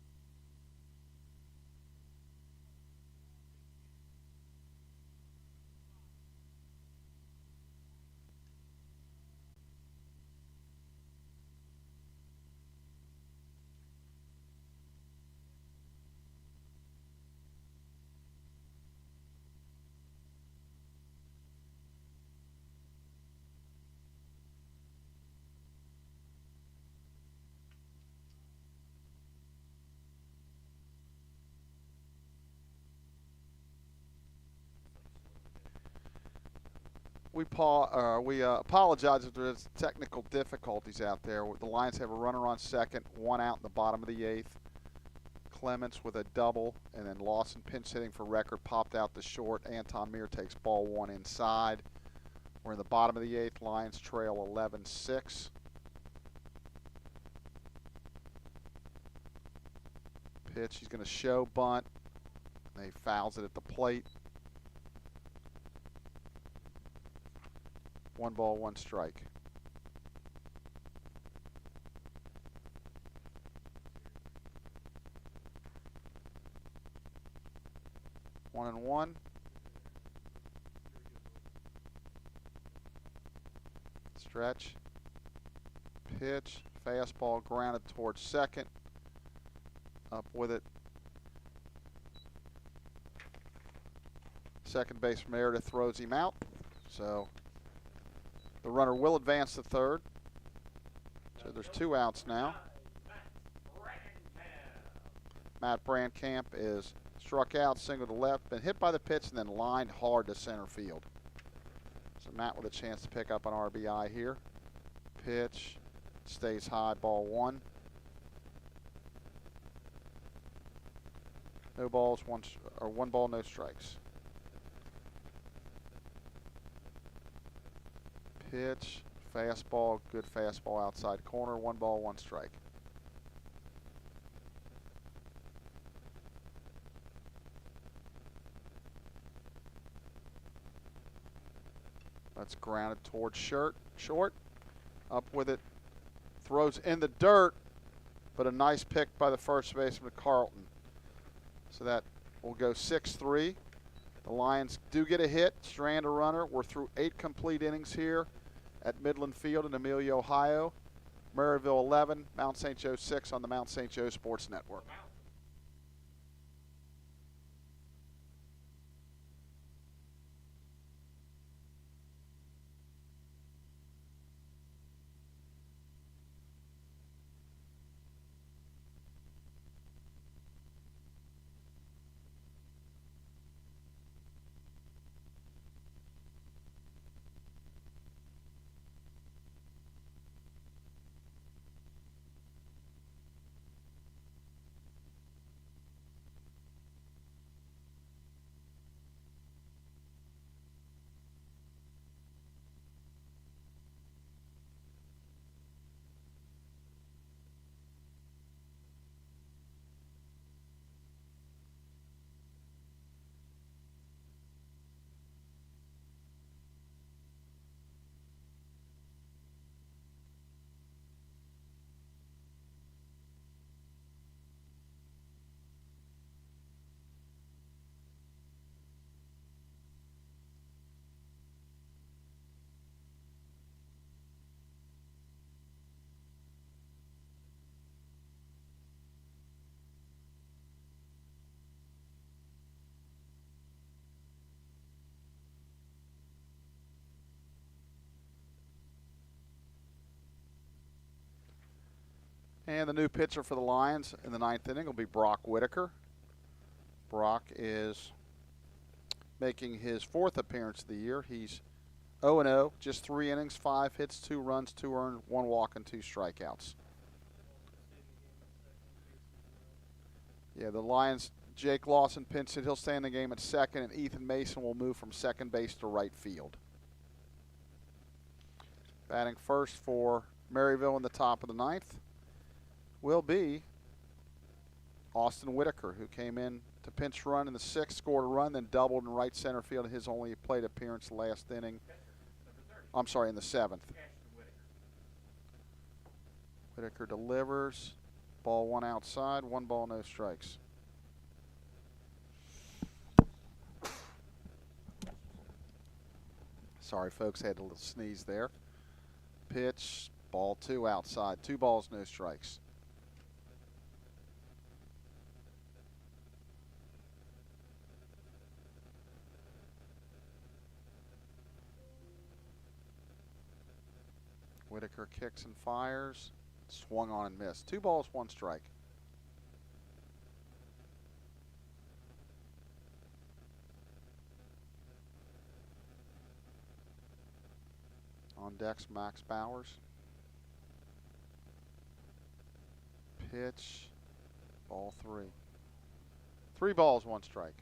We apologize if there's technical difficulties out there. The Lions have a runner on second, 1 out in the bottom of the 8th. Clements with a double, and then Lawson pinch hitting for record, popped out the short. Anton Meir takes ball 1 inside. We're in the bottom of the 8th. Lions trail 11-6. Pitch, he's going to show bunt. And he fouls it at the plate. 1 ball, 1 strike. One and one. Stretch. Pitch. Fastball grounded towards second. Up with it. Second base Meredith throws him out. So the runner will advance to third. So there's 2 outs now. Matt Brandkamp is struck out, single to left, been hit by the pitch, and then lined hard to center field. So Matt with a chance to pick up an RBI here. Pitch stays high, ball 1. No balls, 1 ball, no strikes. Pitch, fastball, good fastball outside corner, 1 ball, 1 strike. That's grounded towards short. Up with it, throws in the dirt, but a nice pick by the first baseman Carlton. So that will go 6-3. The Lions do get a hit, strand a runner. We're through 8 complete innings here at Midland Field in Amelia, Ohio. Maryville 11, Mount St. Joe 6 on the Mount St. Joe Sports Network. And the new pitcher for the Lions in the 9th inning will be Brock Whitaker. Brock is making his 4th appearance of the year. He's 0-0, just 3 innings, 5 hits, 2 runs, 2 earned, 1 walk, and 2 strikeouts. Yeah, the Lions, Jake Lawson pinched it. He'll stay in the game at second, and Ethan Mason will move from second base to right field. Batting first for Maryville in the top of the 9th will be Austin Whitaker, who came in to pinch run in the 6th, scored a run, then doubled in right center field in his only plate appearance last inning. I'm sorry, in the 7th. Whitaker delivers. Ball 1 outside, 1 ball, no strikes. Sorry, folks, had a little sneeze there. Pitch, ball 2 outside, 2 balls, no strikes. Whitaker kicks and fires. Swung on and missed. 2 balls, 1 strike. On deck's Max Bowers. Pitch. Ball 3. 3 balls, 1 strike.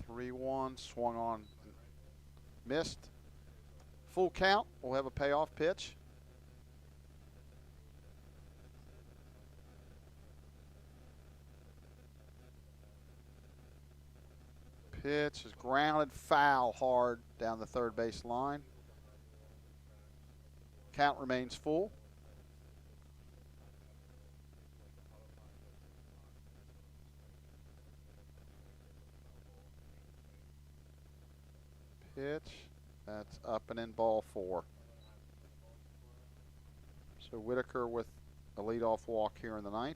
Three one, swung on, missed. Full count. We'll have a payoff pitch. Pitch is grounded foul hard down the third base line. Count remains full. Pitch, that's up and in, ball 4. So Whitaker with a leadoff walk here in the 9th.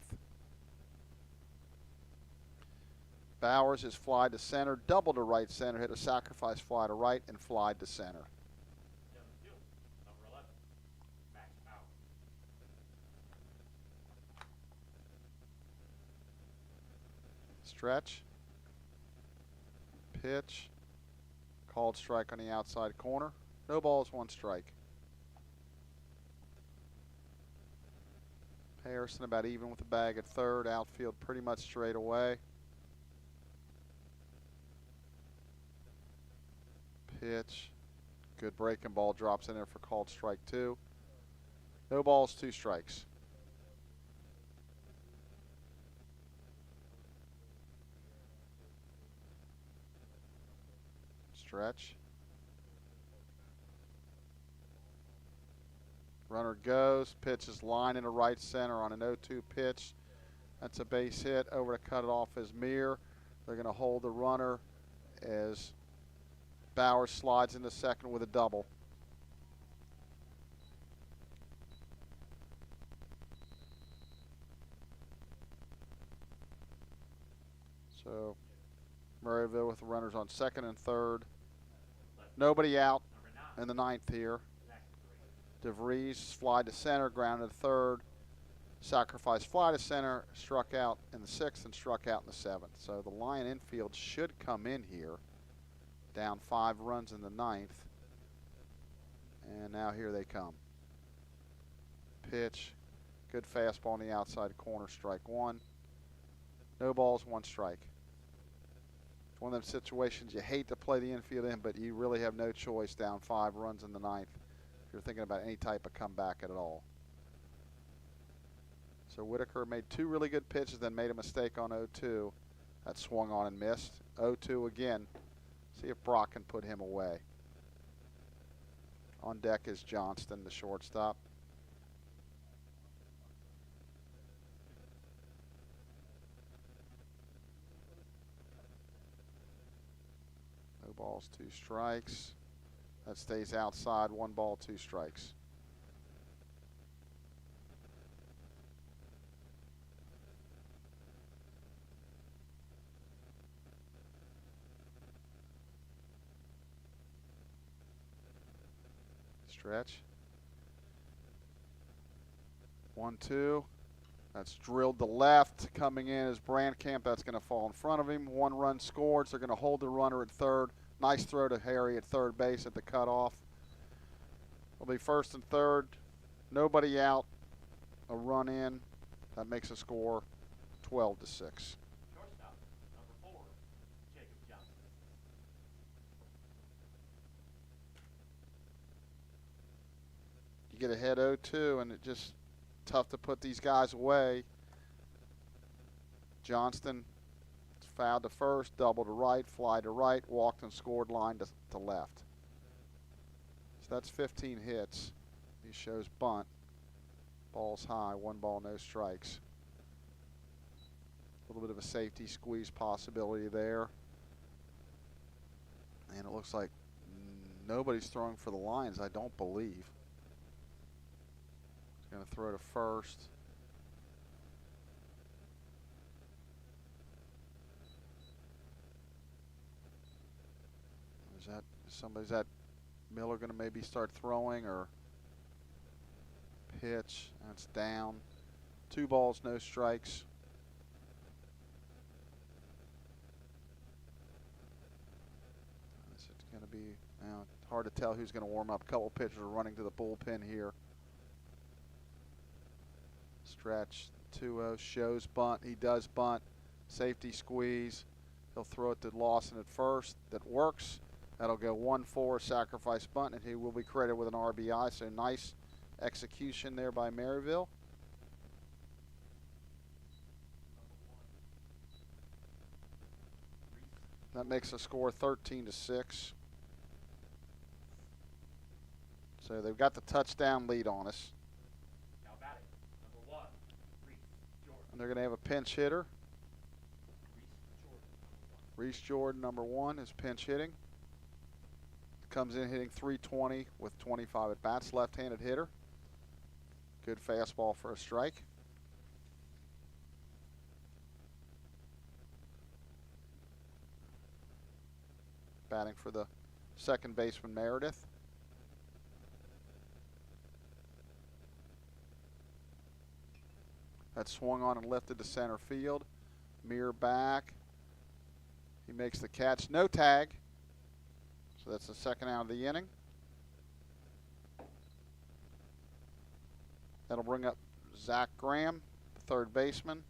Bowers is fly to center, double to right center, hit a sacrifice fly to right, and fly to center. Stretch. Pitch. Called strike on the outside corner. No balls, 1 strike. Harrison about even with the bag at third. Outfield pretty much straight away. Pitch. Good breaking ball, drops in there for called strike 2. No balls, 2 strikes. Stretch. Runner goes. Pitch is line into right center on an 0-2 pitch. That's a base hit. Over to cut it off is Meir. They're going to hold the runner as Bowers slides into second with a double. So Maryville with the runners on second and third. Nobody out in the 9th here. DeVries fly to center, grounded third. Sacrifice fly to center, struck out in the 6th and struck out in the 7th. So the Lion infield should come in here. Down 5 runs in the 9th. And now here they come. Pitch. Good fastball on the outside corner, strike 1. No balls, 1 strike. It's one of those situations you hate to play the infield in, but you really have no choice down 5 runs in the 9th if you're thinking about any type of comeback at all. So Whitaker made 2 really good pitches, then made a mistake on 0-2. That swung on and missed. 0-2 again. See if Brock can put him away. On deck is Johnston, the shortstop. No balls, 2 strikes. That stays outside. 1 ball, 2 strikes. Stretch. 1-2. That's drilled to left. Coming in is Brandkamp. That's going to fall in front of him. 1 run scored. So they're going to hold the runner at third. Nice throw to Harry at third base at the cutoff. It'll be first and third. Nobody out. A run in. That makes a score 12-6. Shortstop, number 4, Jacob Johnson. You get ahead 0-2, and it just tough to put these guys away. Johnston fouled to first, double to right, fly to right, walked and scored, line to left. So that's 15 hits. He shows bunt. Ball's high, 1 ball, no strikes. A little bit of a safety squeeze possibility there. And it looks like nobody's throwing for the Lions, I don't believe. He's going to throw to first. Is that Miller going to maybe start throwing, or pitch? That's down. 2 balls, no strikes. This is going to be hard to tell who's going to warm up. A couple pitchers are running to the bullpen here. Stretch 2-0, shows bunt. He does bunt. Safety squeeze. He'll throw it to Lawson at first. That works. That'll go 1-4, sacrifice bunt, and he will be credited with an RBI. So nice execution there by Maryville. That makes the score 13-6. So they've got the touchdown lead on us. Now batting, number 1, Reese Jordan. And they're going to have a pinch hitter. Reese Jordan, number 1. Reese Jordan, number 1, is pinch hitting. Comes in hitting .320 with 25 at bats. Left-handed hitter. Good fastball for a strike. Batting for the second baseman, Meredith. That swung on and lifted to center field. Mirror back. He makes the catch. No tag. So that's the second out of the inning. That'll bring up Zach Graham, the third baseman.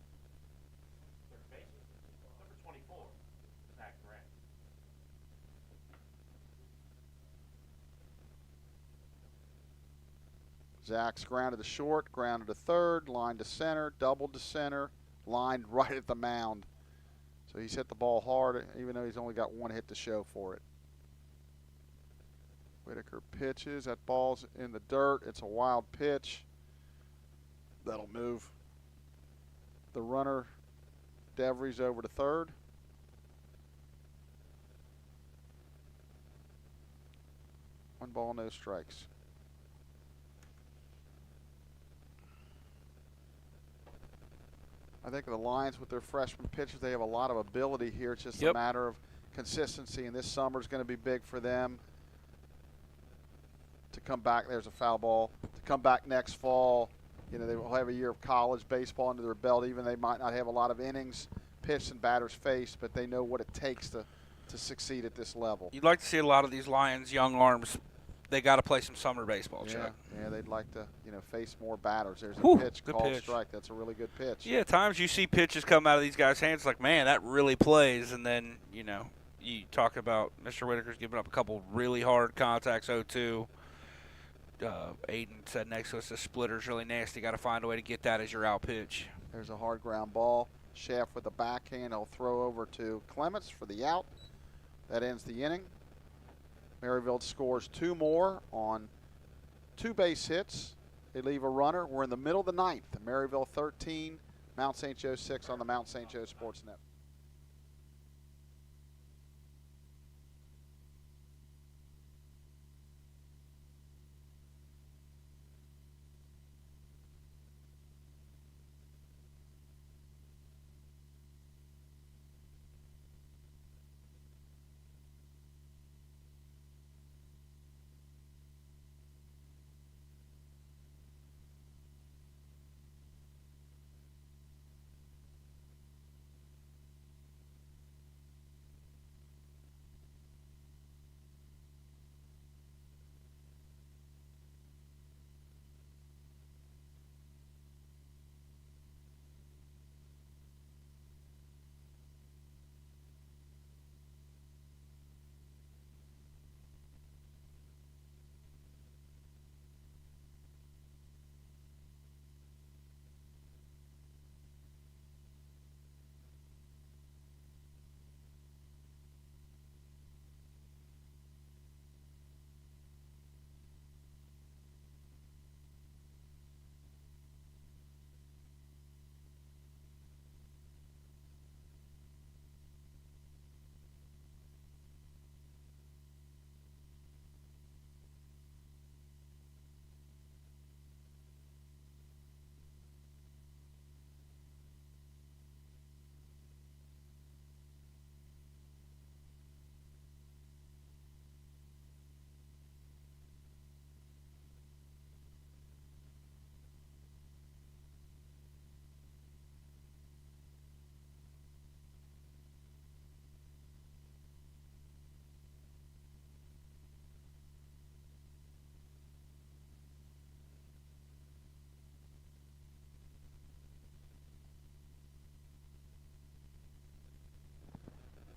Third baseman, number 24, Zach Grant. Zach's grounded to short, grounded to third, lined to center, doubled to center, lined right at the mound. So he's hit the ball hard, even though he's only got 1 hit to show for it. Whitaker pitches. That ball's in the dirt. It's a wild pitch. That'll move the runner, DeVries, over to third. One ball, no strikes. I think the Lions, with their freshman pitchers, they have a lot of ability here. It's just a matter of consistency, and this summer is going to be big for them. To come back, there's a foul ball. To come back next fall, you know, they will have a year of college baseball under their belt. Even they might not have a lot of innings pitched and batters faced, but they know what it takes to succeed at this level. You'd like to see a lot of these Lions young arms. They got to play some summer baseball, Chuck. Yeah, they'd like to, you know, face more batters. There's a pitch good called pitch. Strike. That's a really good pitch. Yeah, at times you see pitches come out of these guys' hands like, man, that really plays. And then, you know, you talk about Mr. Whitaker's giving up a couple really hard contacts, 0-2. Aiden said next to us, the splitter's really nasty. Got to find a way to get that as your out pitch. There's a hard ground ball. Shaft with the backhand. He'll throw over to Clements for the out. That ends the inning. Maryville scores 2 more on 2 base hits. They leave a runner. We're in the middle of the 9th. Maryville 13, Mount St. Joe 6 on the Mount St. Joe Sports Net.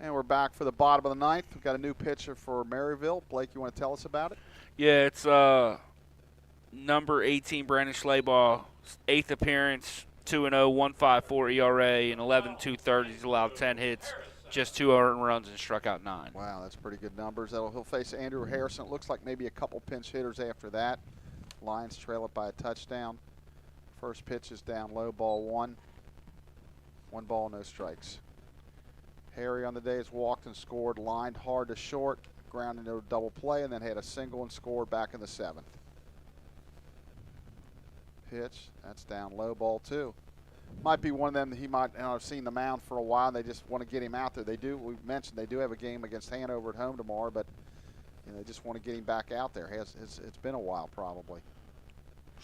And we're back for the bottom of the ninth. We've got a new pitcher for Maryville. Blake, you want to tell us about it? Yeah, it's number 18, Brandon Schleybaugh, 8th appearance, 2-0, 1.54 ERA, and 11.2 He's allowed 10 hits, just 2 earned runs, and struck out 9. Wow, that's pretty good numbers. He'll face Andrew Harrison. It looks like maybe a couple pinch hitters after that. Lions trail it by a touchdown. First pitch is down low, ball 1. 1 ball, no strikes. Harry on the day has walked and scored, lined hard to short, grounded into a double play, and then had a single and scored back in the 7th. Pitch, that's down low, ball 2. Might be one of them that he might, have seen the mound for a while, and they just want to get him out there. We mentioned they do have a game against Hanover at home tomorrow, but they just want to get him back out there. It's been a while probably.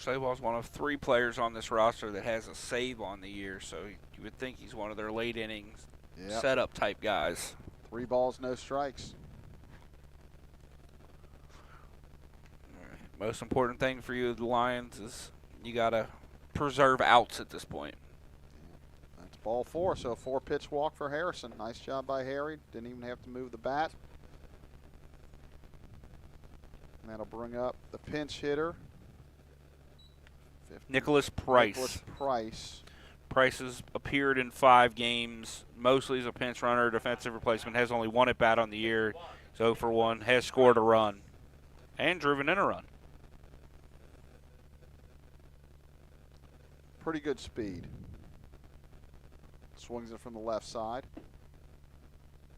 Schleybaugh's one of 3 players on this roster that has a save on the year, so you would think he's one of their late innings setup type guys. 3 balls, no strikes. Most important thing for you, the Lions, is you got to preserve outs at this point. That's ball 4, so a 4-pitch walk for Harrison. Nice job by Harry. Didn't even have to move the bat. And that'll bring up the pinch hitter. Nicholas Price. Nicholas Price. Price has appeared in 5 games, mostly as a pinch runner, defensive replacement, has only 1 at bat on the year, so for 1, has scored a run and driven in a run. Pretty good speed. Swings it from the left side.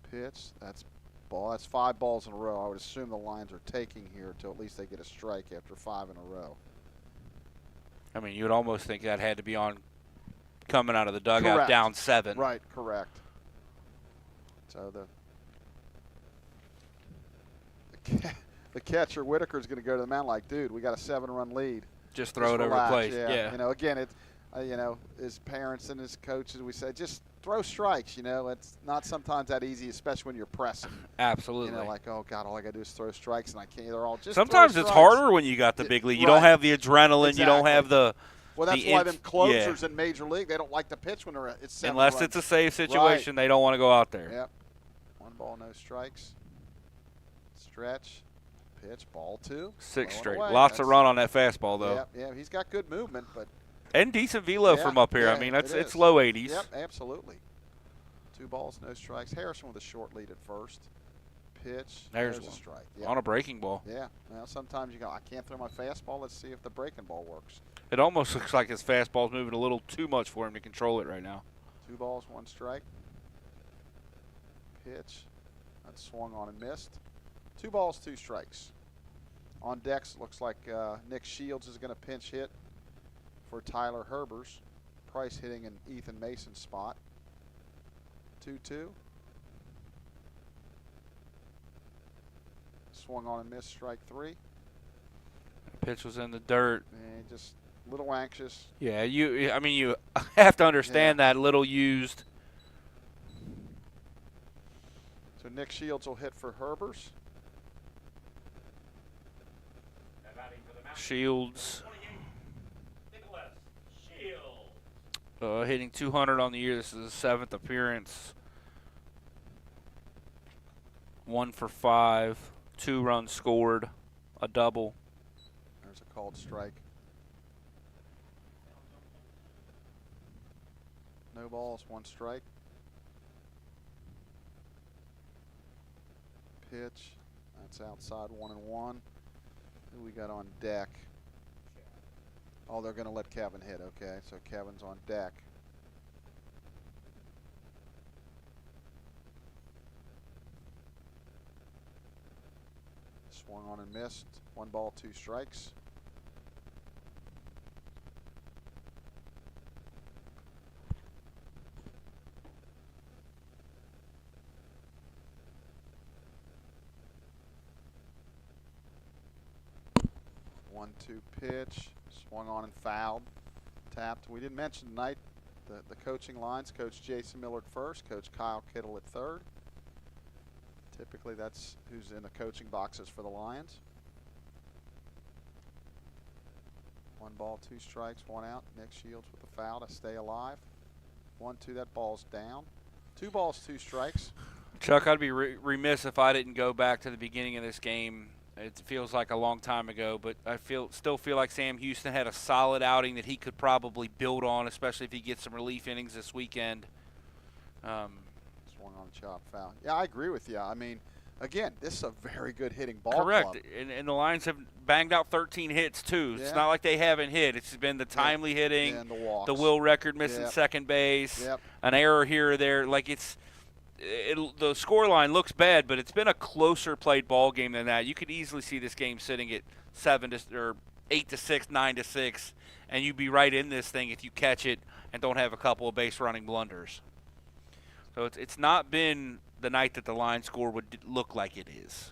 Pitch, that's ball. That's 5 balls in a row. I would assume the Lions are taking here until at least they get a strike after 5 in a row. I mean, you would almost think that had to be on coming out of the dugout. Correct. Down 7. Right, correct. So the catcher, Whitaker's going to go to the mound like, dude, we got a 7-run lead. Just throw it over the plate. Yeah. Again, it's, his parents and his coaches, we say, just throw strikes. It's not sometimes that easy, especially when you're pressing. Absolutely. Like, oh, God, all I got to do is throw strikes, and I can't. They're all just sometimes throw it's strikes. harder when you got the big league. You Right. don't have the adrenaline. Exactly. You don't have the – well, that's why them closers in Major League, they don't like to pitch when it's 7 unless runs. it's a safe situation, they don't want to go out there. Yep. 1 ball, no strikes. Stretch. Pitch, ball 2. 6 straight. Away. Lots of run on that fastball, though. Yeah, he's got good movement, but and decent velo from up here. Yeah, I mean, it it's is. low 80s. Yep, absolutely. 2 balls, no strikes. Harrison with a short lead at first. Pitch. There's a one. strike. Yep. On a breaking ball. Yeah. Well, sometimes you go, I can't throw my fastball. Let's see if the breaking ball works. It almost looks like his fastball's moving a little too much for him to control it right now. 2 balls, 1 strike. Pitch. That's swung on and missed. 2 balls, 2 strikes. On decks, looks like Nick Shields is going to pinch hit for Tyler Herbers. Price hitting in Ethan Mason's spot. 2-2. Swung on and missed, strike 3. The pitch was in the dirt. And just a little anxious. Yeah, you have to understand that little used. So Nick Shields will hit for Herbers. Shields 28, Nicholas Shields. hitting 200 on the year. This is his 7th appearance. 1 for 5, 2 runs scored, a double. There's a called strike. No balls, 1 strike. Pitch. That's outside, 1-1. Who we got on deck? Oh, they're going to let Kevin hit. Okay, so Kevin's on deck. Swung on and missed. 1 ball, 2 strikes. One-two pitch, swung on and fouled, tapped. We didn't mention tonight the coaching lines. Coach Jason Miller at first, Coach Kyle Kittle at third. Typically that's who's in the coaching boxes for the Lions. 1 ball, 2 strikes, 1 out. Nick Shields with the foul to stay alive. 1-2, that ball's down. 2 balls, 2 strikes. Chuck, I'd be remiss if I didn't go back to the beginning of this game. It feels like a long time ago, but I still feel like Sam Houston had a solid outing that he could probably build on, especially if he gets some relief innings this weekend. Swung on a chop foul. Yeah, I agree with you. I mean, again, this is a very good hitting ball Correct. club. And the Lions have banged out 13 hits, too. Yeah. It's not like they haven't hit. It's been the timely hitting, and the walks. the Will record missing Yep. second base, Yep. an error here or there. Like the scoreline looks bad, but it's been a closer played ball game than that. You could easily see this game sitting at 8-6, 9-6, and you'd be right in this thing if you catch it and don't have a couple of base running blunders. So it's not been the night that the line score would look like it is.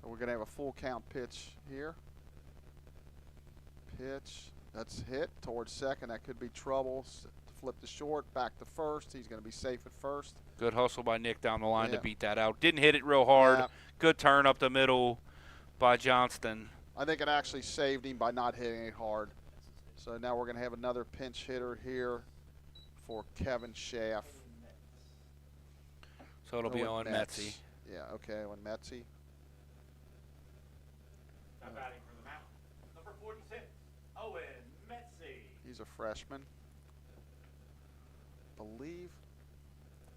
So we're going to have a full count pitch here. Pitch. That's hit towards second. That could be trouble. Flip to short, back to first. He's going to be safe at first. Good hustle by Nick down the line Yeah. to beat that out. Didn't hit it real hard. Yeah. Good turn up the middle by Johnston. I think it actually saved him by not hitting it hard. So now we're going to have another pinch hitter here for Kevin Schaff. So it'll be on Metz. Metzi. Yeah, okay, on Metzi. Now batting for the mound, number 46, Owen Metzi. He's a freshman. Believe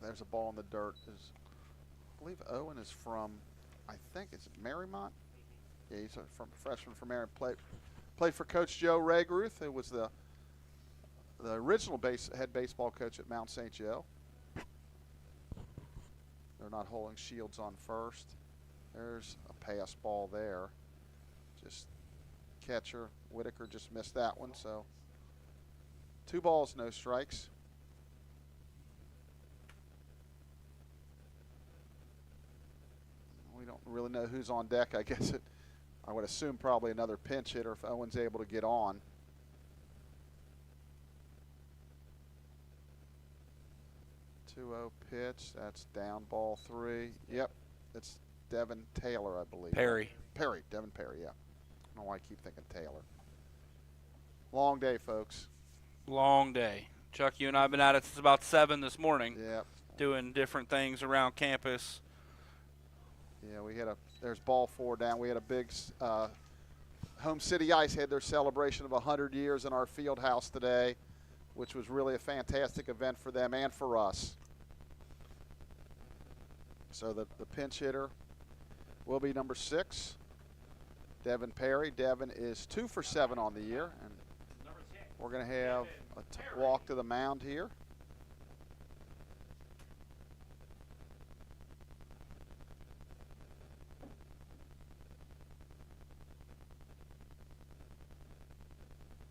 there's a ball in the dirt. I believe Owen is from, I think it's Marymount. Yeah, he's a freshman from Marymount. Played for Coach Joe Rageruth, who was the original head baseball coach at Mount St. Joe. They're not holding shields on first. There's a pass ball there. Just catcher Whitaker just missed that one. So 2 balls, no strikes. We don't really know who's on deck. I guess I would assume probably another pinch hitter if Owen's able to get on. Two-0 pitch. That's down ball 3. Yep, it's Devin Taylor, I believe. Perry. Devin Perry, yeah. I don't know why I keep thinking Taylor. Long day, folks. Long day. Chuck, you and I have been at it since about 7 this morning. Yep. Doing different things around campus. Yeah, there's ball 4 down. We had a big Home City Ice had their celebration of 100 years in our field house today, which was really a fantastic event for them and for us. So the pinch hitter will be number 6, Devin Perry. Devin is 2 for 7 on the year, and Number 6, we're going to have a walk to the mound here.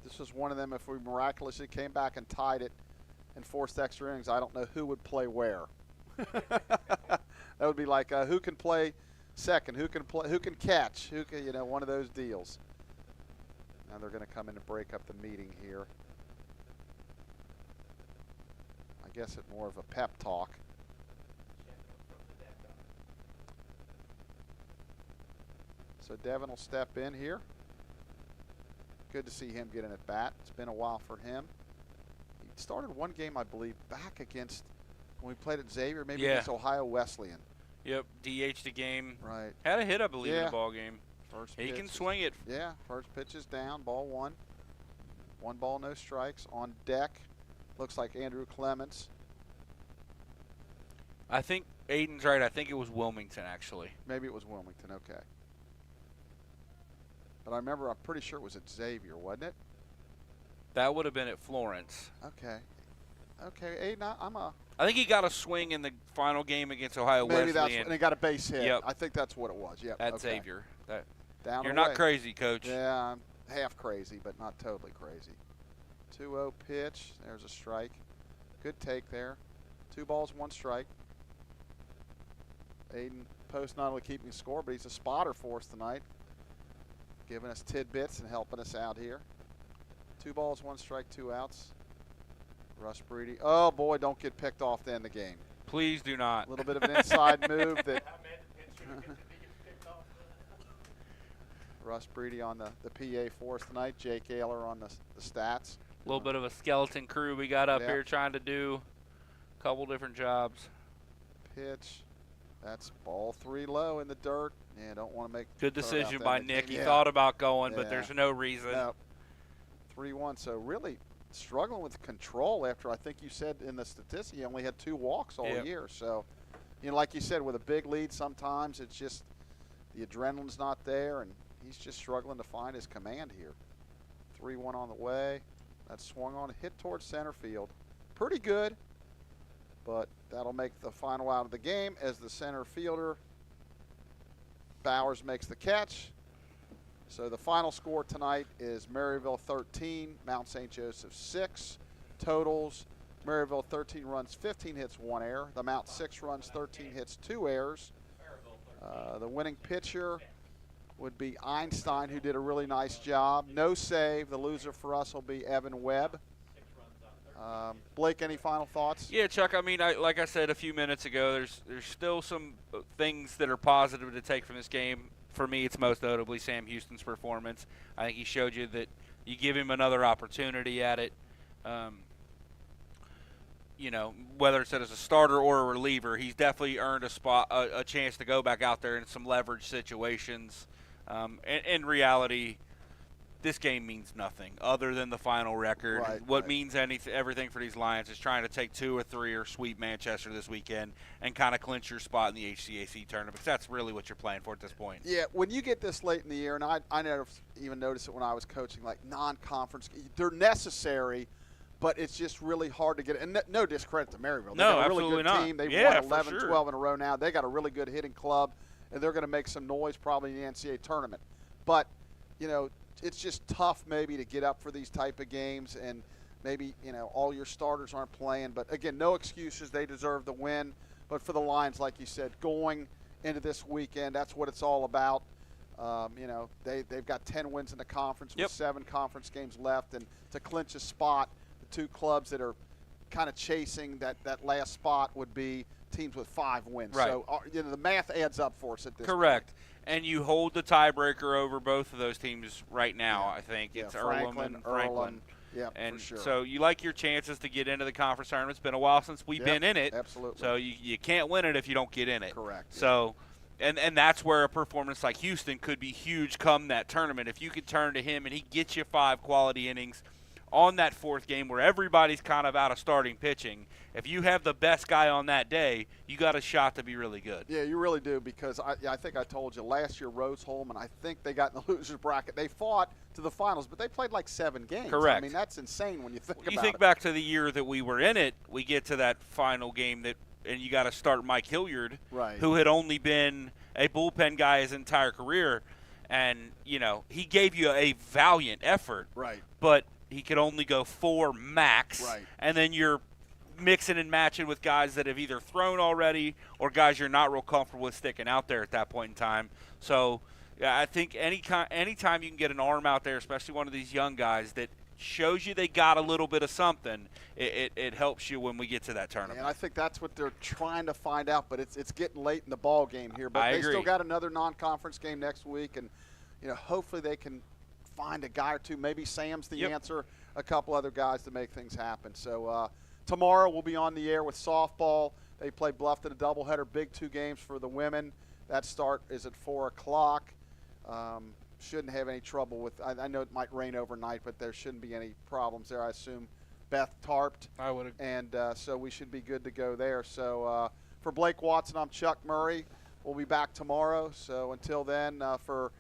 This was one of them, if we miraculously came back and tied it and forced extra innings, I don't know who would play where. That would be like who can play second, who can catch, who can, one of those deals. Now they're going to come in and break up the meeting here. I guess it's more of a pep talk. So Devin will step in here. Good to see him get an at-bat. It's been a while for him. He started one game, I believe, back against when we played at Xavier, maybe against Ohio Wesleyan. Yep, DH the game. Right. Had a hit, I believe, in the ball game. First He pitch can is- swing it. Yeah, first pitch is down, ball 1. 1 ball, no strikes. On deck, looks like Andrew Clements. I think Aiden's right. I think it was Wilmington, actually. Maybe it was Wilmington, okay. But I'm pretty sure it was at Xavier, wasn't it? That would have been at Florence. Okay. Okay, Aiden, I think he got a swing in the final game against Ohio maybe Wesleyan. that's and he got a base hit. Yep. I think that's what it was. Yep. At okay. Xavier. Down You're away. not crazy, Coach. Yeah, I'm half crazy, but not totally crazy. 2-0 pitch. There's a strike. Good take there. 2 balls, 1 strike. Aiden Post not only keeping score, but he's a spotter for us tonight, giving us tidbits and helping us out here. 2 balls, 1 strike, 2 outs. Russ Breedy. Oh, boy, don't get picked off to end the game. Please do not. A little bit of an inside move that Russ Breedy on the PA for us tonight. Jake Ayler on the stats. A little bit of a skeleton crew we got up Yeah. here trying to do a couple different jobs. Pitch. That's ball 3 low in the dirt. Yeah, don't want to make. Good decision by Nick. He Yeah. thought about going, but Yeah. there's no reason. No. 3-1. So really struggling with control after I think you said in the statistic he only had 2 walks all Yep. year. So, like you said, with a big lead, sometimes it's just the adrenaline's not there, and he's just struggling to find his command here. 3-1 on the way. That swung on, hit towards center field. Pretty good, but that'll make the final out of the game as the center fielder, Bowers, makes the catch. So the final score tonight is Maryville 13, Mount St. Joseph 6. Totals, Maryville 13 runs, 15 hits, 1 error. The Mount 6 runs, 13 hits, 2 errors. The winning pitcher would be Einstein, who did a really nice job. No save. The loser for us will be Evan Webb. Blake, any final thoughts? Yeah, Chuck, I mean, like I said a few minutes ago, there's still some things that are positive to take from this game. For me, it's most notably Sam Houston's performance. I think he showed you that you give him another opportunity at it. Whether it's as a starter or a reliever, he's definitely earned a chance to go back out there in some leverage situations. In reality, this game means nothing other than the final record. Right, What right. means everything for these Lions is trying to take 2 or 3 or sweep Manchester this weekend and kind of clinch your spot in the HCAC tournament, because that's really what you're playing for at this point. Yeah, when you get this late in the year, and I never even noticed it when I was coaching, like non-conference, they're necessary, but it's just really hard to get. And no discredit to Maryville. They No, got a really absolutely good not. team. They've Yeah, won for 11, sure. 12 in a row now. They got a really good hitting club, and they're going to make some noise probably in the NCAA tournament. But, it's just tough maybe to get up for these type of games, and maybe, all your starters aren't playing. But, again, no excuses. They deserve the win. But for the Lions, like you said, going into this weekend, that's what it's all about. They've got 10 wins in the conference with Yep. 7 conference games left. And to clinch a spot, the 2 clubs that are kind of chasing that last spot would be teams with 5 wins. Right. So, the math adds up for us at this point. Correct. And you hold the tiebreaker over both of those teams right now, Yeah. I think. Yeah, It's Earlham and Franklin. Yeah, And for sure. so you like your chances to get into the conference tournament. It's been a while since we've Yep, been in it. absolutely. So you can't win it if you don't get in it. Correct, So, and that's where a performance like Houston could be huge come that tournament. If you could turn to him and he gets you 5 quality innings on that 4th game where everybody's kind of out of starting pitching, if you have the best guy on that day, you got a shot to be really good. Yeah, you really do, because I think I told you last year Rose-Hulman, I think they got in the loser's bracket. They fought to the finals, but they played like 7 games. Correct. I mean, that's insane when you think about it. You think back to the year that we were in it, we get to that final game and you got to start Mike Hilliard, Right. who had only been a bullpen guy his entire career, and he gave you a valiant effort, Right. but he could only go 4 max, Right. and then you're mixing and matching with guys that have either thrown already or guys you're not real comfortable with sticking out there at that point in time. So yeah, I think anytime you can get an arm out there, especially one of these young guys that shows you they got a little bit of something, it helps you when we get to that tournament. And I think that's what they're trying to find out, but it's getting late in the ball game here. But I they agree. still got another non-conference game next week, and hopefully they can find a guy or two. Maybe Sam's the Yep. answer, a couple other guys to make things happen. So tomorrow we'll be on the air with softball. They play Bluffton, a doubleheader, big 2 games for the women. That start is at 4 o'clock. Shouldn't have any trouble with. I know it might rain overnight, but there shouldn't be any problems there. I assume Beth tarped, I would. and so we should be good to go there. So for Blake Watson, I'm Chuck Murray. We'll be back tomorrow. So until then, for